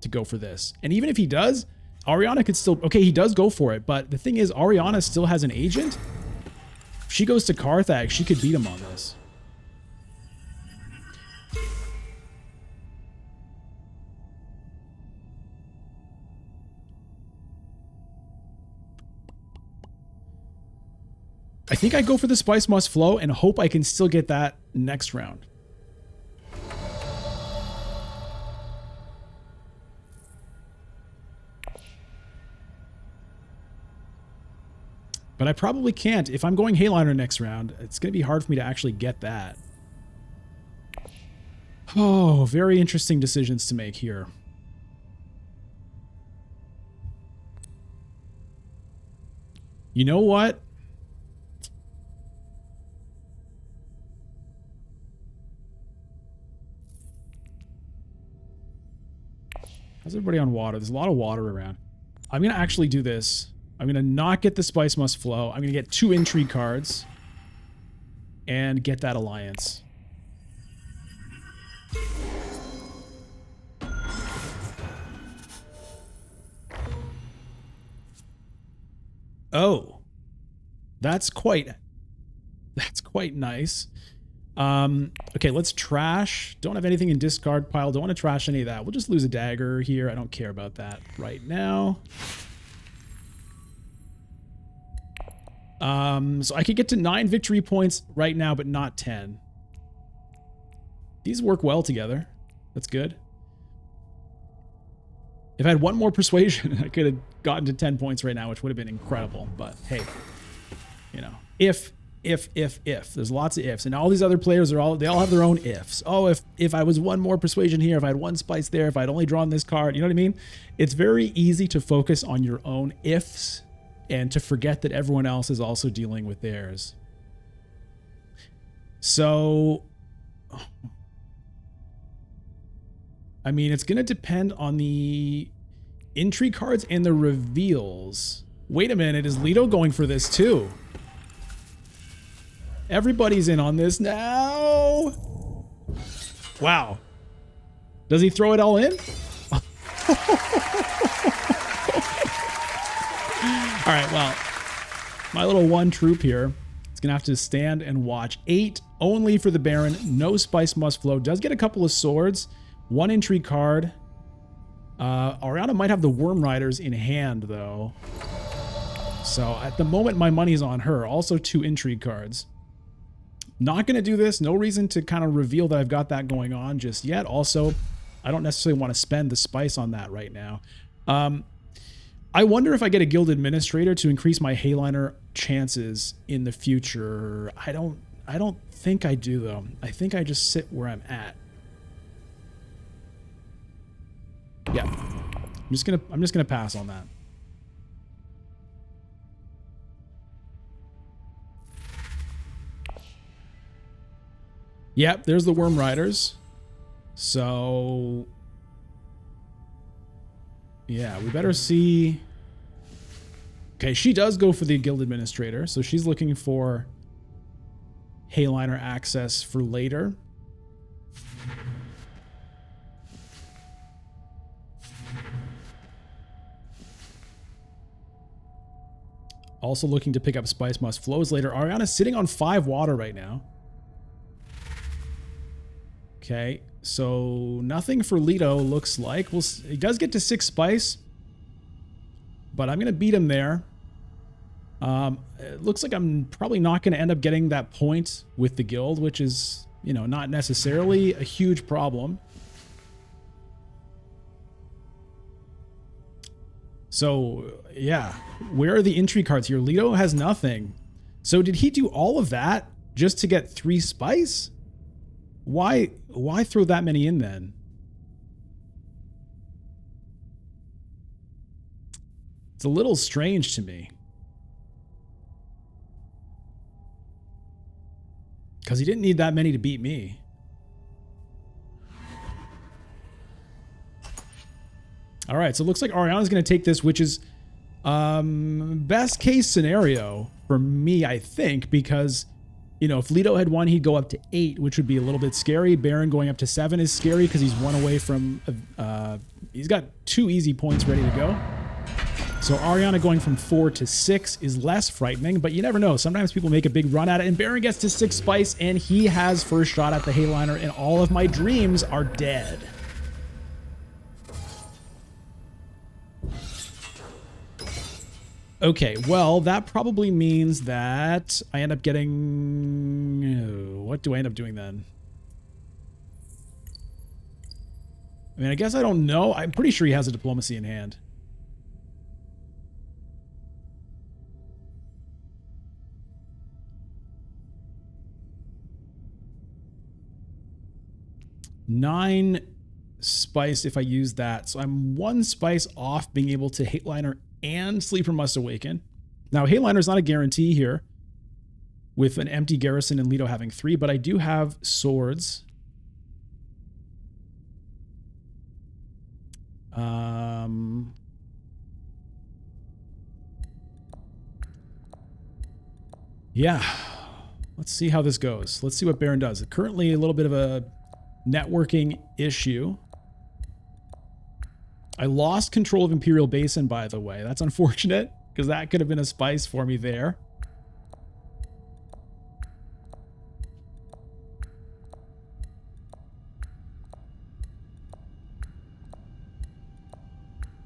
to go for this. And even if he does, Ariana could still... Okay, he does go for it, but the thing is, Ariana still has an agent. If she goes to Carthag, she could beat him on this. I think I go for the spice must flow and hope I can still get that next round. But I probably can't. If I'm going Hayliner next round, it's going to be hard for me to actually get that. Oh, very interesting decisions to make here. You know what? How's everybody on water? There's a lot of water around. I'm going to actually do this. I'm going to not get the spice must flow. I'm going to get 2 intrigue cards and get that alliance. Oh, that's quite nice. Okay, let's trash. Don't have anything in discard pile. Don't want to trash any of that. We'll just lose a dagger here. I don't care about that right now. So I could get to 9 victory points right now, but not 10. These work well together. That's good. If I had 1 more persuasion, I could have gotten to 10 points right now, which would have been incredible. But hey, you know, if. There's lots of ifs, and all these other players they all have their own ifs. Oh, if I was 1 more persuasion here, if I had 1 spice there, if I'd only drawn this card, you know what I mean? It's very easy to focus on your own ifs and to forget that everyone else is also dealing with theirs. So I mean, it's going to depend on the intrigue cards and the reveals. Wait a minute, is Leto going for this too? Everybody's in on this now. Wow. Does he throw it all in? All right, well, my little one troop here is going to have to stand and watch. 8 only for the Baron. No spice must flow. Does get a couple of swords. 1 intrigue card. Ariana might have the Worm Riders in hand, though. So at the moment, my money's on her. Also 2 intrigue cards. Not going to do this. No reason to kind of reveal that I've got that going on just yet. Also, I don't necessarily want to spend the spice on that right now. I wonder if I get a guild administrator to increase my Hayliner chances in the future. I don't think I do, though. I think I just sit where I'm at. Yeah. I'm just gonna pass on that. Yep, there's the Worm Riders. So yeah, we better see. Okay, she does go for the guild administrator, so she's looking for Hayliner access for later. Also looking to pick up Spice Must Flows later. Ariana's sitting on 5 water right now. Okay, so nothing for Leto looks like. He does get to 6 spice, but I'm going to beat him there. It looks like I'm probably not going to end up getting that point with the guild, which is, you know, not necessarily a huge problem. So, yeah, where are the intrigue cards here? Leto has nothing. So did he do all of that just to get 3 spice? Why throw that many in then? It's a little strange to me. Because he didn't need that many to beat me. All right, so it looks like Ariana's going to take this, which is best case scenario for me, I think, because, you know, if Leto had won, he'd go up to 8, which would be a little bit scary. Baron going up to 7 is scary because he's 1 away from, he's got 2 easy points ready to go. So Ariana going from 4 to 6 is less frightening, but you never know. Sometimes people make a big run at it, and Baron gets to 6 spice, and he has first shot at the Hayliner, and all of my dreams are dead. Okay, well, that probably means that I end up getting... what do I end up doing then? I mean, I guess I don't know. I'm pretty sure he has a diplomacy in hand. Nine spice if I use that. So I'm 1 spice off being able to Hayliner and Sleeper Must Awaken. Now, Hayliner's not a guarantee here with an empty garrison and Leto having 3, but I do have swords. Yeah. Let's see how this goes. Let's see what Baron does. Currently a little bit of a networking issue. I lost control of Imperial Basin, by the way. That's unfortunate, because that could have been a spice for me there.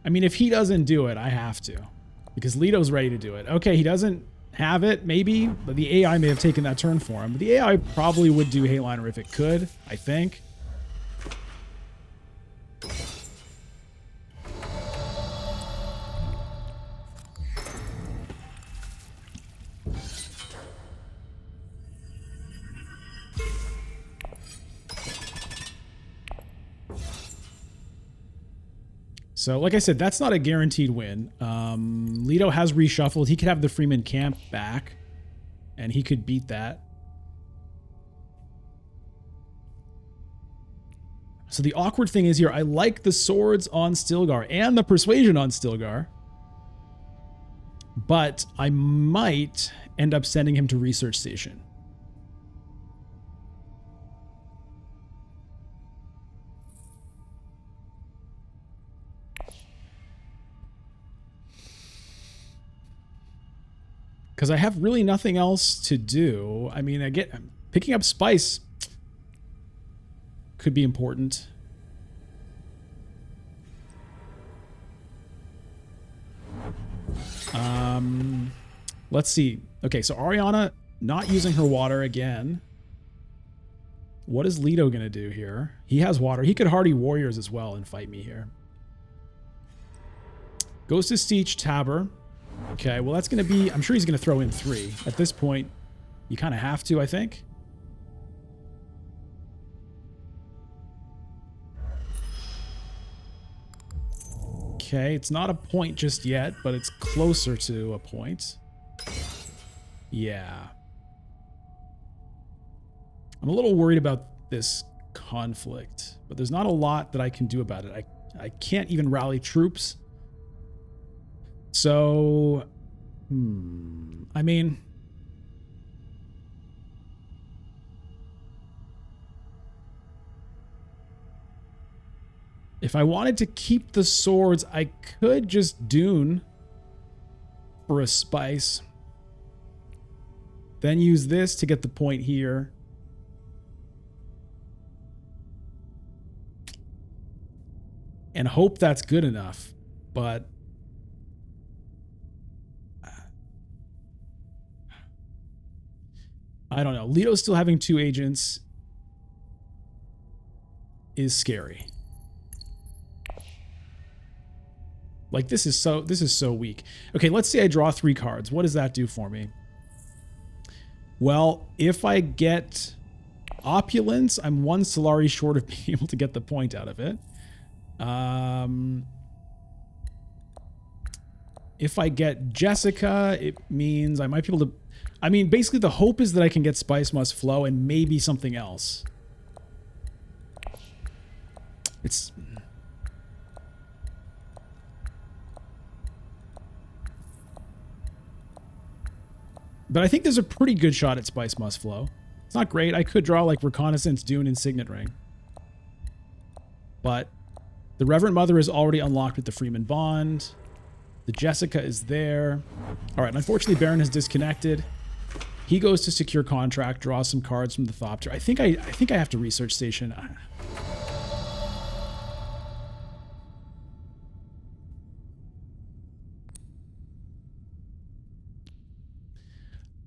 I mean, if he doesn't do it, I have to, because Leto's ready to do it. Okay, he doesn't have it, maybe, but the AI may have taken that turn for him. But the AI probably would do Hayliner if it could, I think. So, like I said, that's not a guaranteed win. Leto has reshuffled. He could have the Freeman camp back, and he could beat that. So the awkward thing is here, I like the swords on Stilgar and the persuasion on Stilgar, but I might end up sending him to research station. Because I have really nothing else to do. I mean, picking up spice could be important. Let's see. Okay, so Ariana not using her water again. What is Leto going to do here? He has water. He could hardy warriors as well and fight me here. Goes to Siege Tabor. Okay, well that's going to be... I'm sure he's going to throw in 3. At this point, you kind of have to, I think. Okay, it's not a point just yet, but it's closer to a point. Yeah. I'm a little worried about this conflict, but there's not a lot that I can do about it. I can't even rally troops. So, I mean... If I wanted to keep the swords, I could just Dune for a spice. Then use this to get the point here. And hope that's good enough. But I don't know. Leto still having 2 agents is scary. Like, this is so weak. Okay, let's say I draw 3 cards. What does that do for me? Well, if I get Opulence, I'm 1 Solari short of being able to get the point out of it. If I get Jessica, it means I might be able to... I mean, basically the hope is that I can get Spice Must Flow and maybe something else. It's... But I think there's a pretty good shot at Spice Must Flow. It's not great. I could draw like Reconnaissance, Dune, and Signet Ring. But the Reverend Mother is already unlocked with the Freeman Bond. The Jessica is there. All right, unfortunately, Baron has disconnected. He goes to secure contract, draws some cards from the Thopter. I think I have to research station.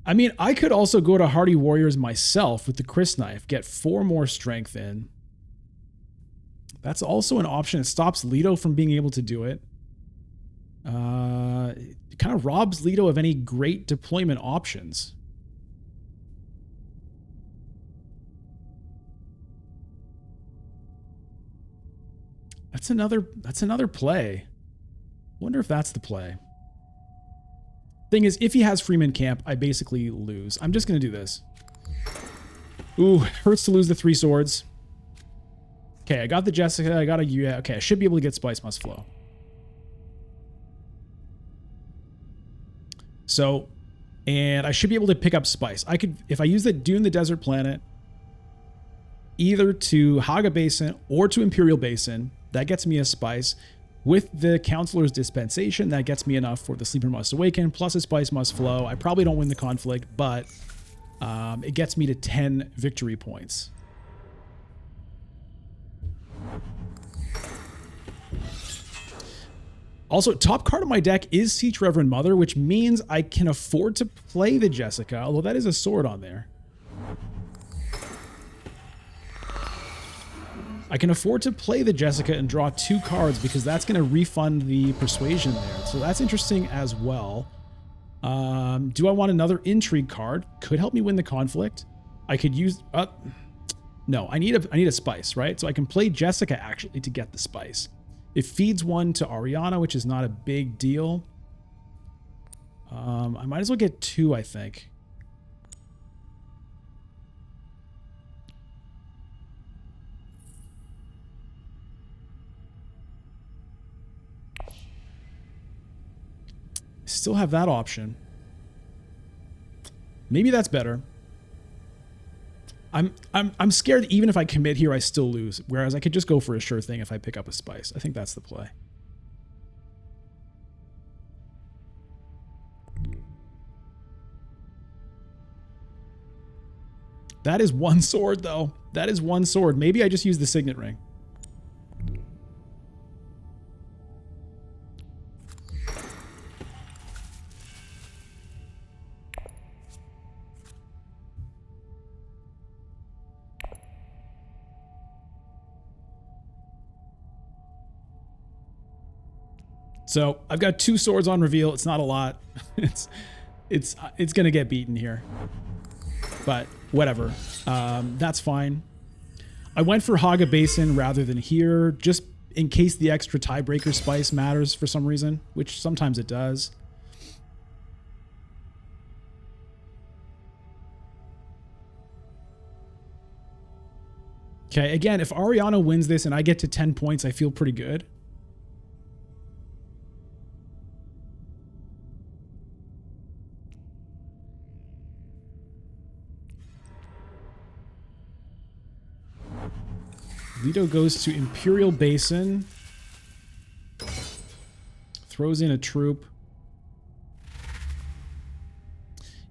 I mean, I could also go to Hardy Warriors myself with the Chris Knife, get 4 more strength in. That's also an option. It stops Leto from being able to do it. It kind of robs Leto of any great deployment options. That's another play. Wonder if that's the play. Thing is, if he has Freeman Camp, I basically lose. I'm just going to do this. Ooh, hurts to lose the 3 swords. Okay, I got the Jessica. I got a... Yeah, okay, I should be able to get Spice Must Flow. So, and I should be able to pick up Spice. I could, if I use the Dune the Desert Planet, either to Haga Basin or to Imperial Basin, that gets me a Spice. With the Counselor's Dispensation, that gets me enough for the Sleeper Must Awaken, plus a Spice Must Flow. I probably don't win the conflict, but it gets me to 10 victory points. Also, top card of my deck is Siege Reverend Mother, which means I can afford to play the Jessica, although that is a sword on there. I can afford to play the Jessica and draw 2 cards because that's going to refund the Persuasion there. So that's interesting as well. Do I want another Intrigue card? Could help me win the conflict. I could use... no, I need a Spice, right? So I can play Jessica actually to get the Spice. It feeds 1 to Ariana, which is not a big deal. I might as well get 2, I think. still have that option. Maybe that's better. I'm scared that even if I commit here, I still lose. Whereas I could just go for a sure thing if I pick up a spice. I think that's the play. That is one sword, though. That is one sword. Maybe I just use the signet ring. So I've got 2 swords on reveal. It's not a lot. It's gonna get beaten here, but whatever. That's fine. I went for Haga Basin rather than here, just in case the extra tiebreaker spice matters for some reason, which sometimes it does. Okay, again, if Ariana wins this and I get to 10 points, I feel pretty good. Leto goes to Imperial Basin. Throws in a troop.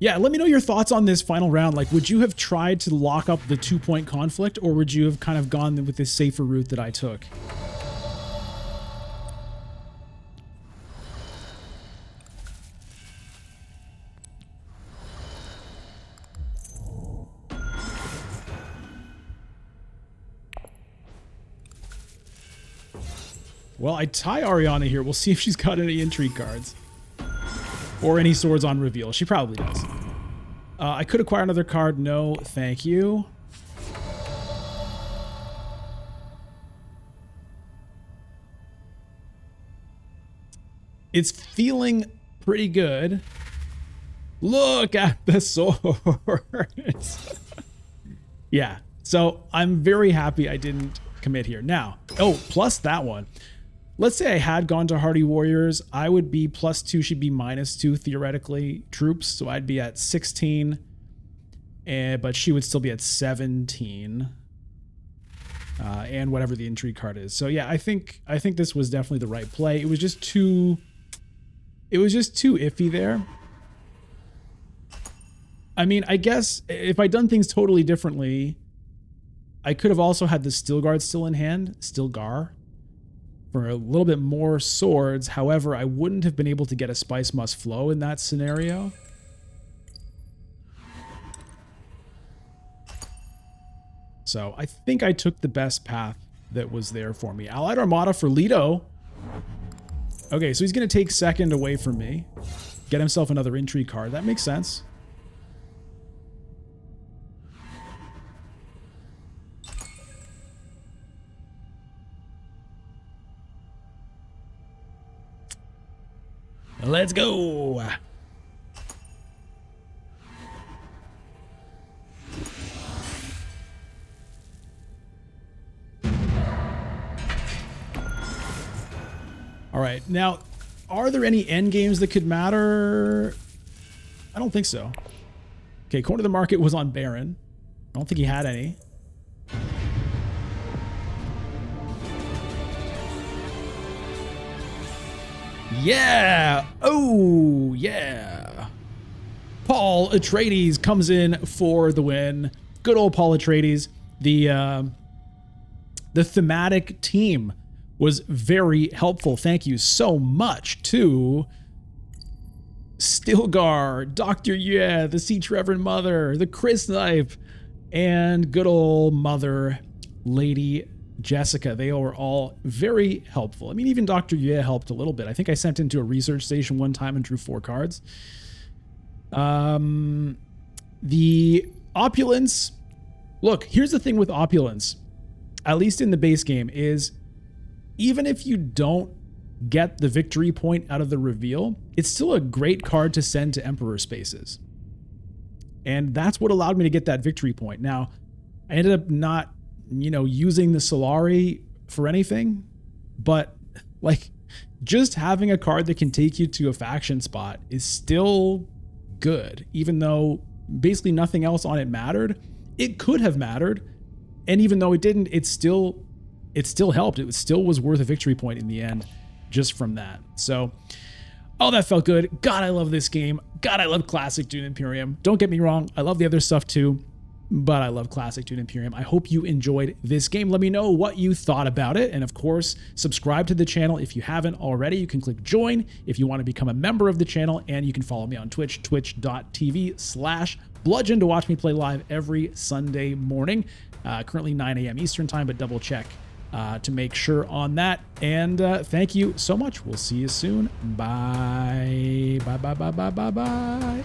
Yeah, let me know your thoughts on this final round. Like, would you have tried to lock up the 2-point conflict, or would you have kind of gone with this safer route that I took? Well, I tie Ariana here. We'll see if she's got any intrigue cards. Or any swords on reveal. She probably does. I could acquire another card. No, thank you. It's feeling pretty good. Look at the swords. Yeah, so I'm very happy I didn't commit here. Now, oh, plus that one. Let's say I had gone to Hardy Warriors, I would be +2, she'd be -2 theoretically troops, so I'd be at 16, but she would still be at 17, and whatever the intrigue card is. So yeah, I think this was definitely the right play. It was just too iffy there. I mean, I guess if I'd done things totally differently, I could have also had the Stilgar still in hand, Stilgar, for a little bit more swords. However, I wouldn't have been able to get a Spice Must Flow in that scenario. So I think I took the best path that was there for me. Allied Armada for Leto. Okay, so he's going to take second away from me. Get himself another intrigue card. That makes sense. Let's go. All right. Now, are there any end games that could matter? I don't think so. Okay, Corner of the Market was on Baron. I don't think he had any. Yeah! Oh, yeah! Paul Atreides comes in for the win. Good old Paul Atreides. The thematic team was very helpful. Thank you so much to Stilgar, Dr. Yeah, the Siege Reverend Mother, the Chris Knife, and good old Mother Lady Jessica. They were all very helpful. I mean, even Dr. Yue helped a little bit. I think I sent into a research station one time and drew 4 cards. The opulence. Look, here's the thing with opulence, at least in the base game, is even if you don't get the victory point out of the reveal, it's still a great card to send to Emperor spaces. And that's what allowed me to get that victory point. Now, I ended up not, using the Solari for anything, but like just having a card that can take you to a faction spot is still good, even though basically nothing else on it mattered. It could have mattered, and even though it didn't, it still helped. It still was worth a victory point in the end just from that. So, oh, that felt good. God, I love this game. God, I love classic Dune Imperium. Don't get me wrong, I love the other stuff too, but I love classic Dune Imperium. I hope you enjoyed this game. Let me know what you thought about it. And of course, subscribe to the channel if you haven't already. You can click join if you want to become a member of the channel, and you can follow me on Twitch, twitch.tv/bludgeon to watch me play live every Sunday morning, currently 9 a.m. Eastern time, but double check to make sure on that. And thank you so much. We'll see you soon. Bye. Bye, bye, bye, bye, bye, bye.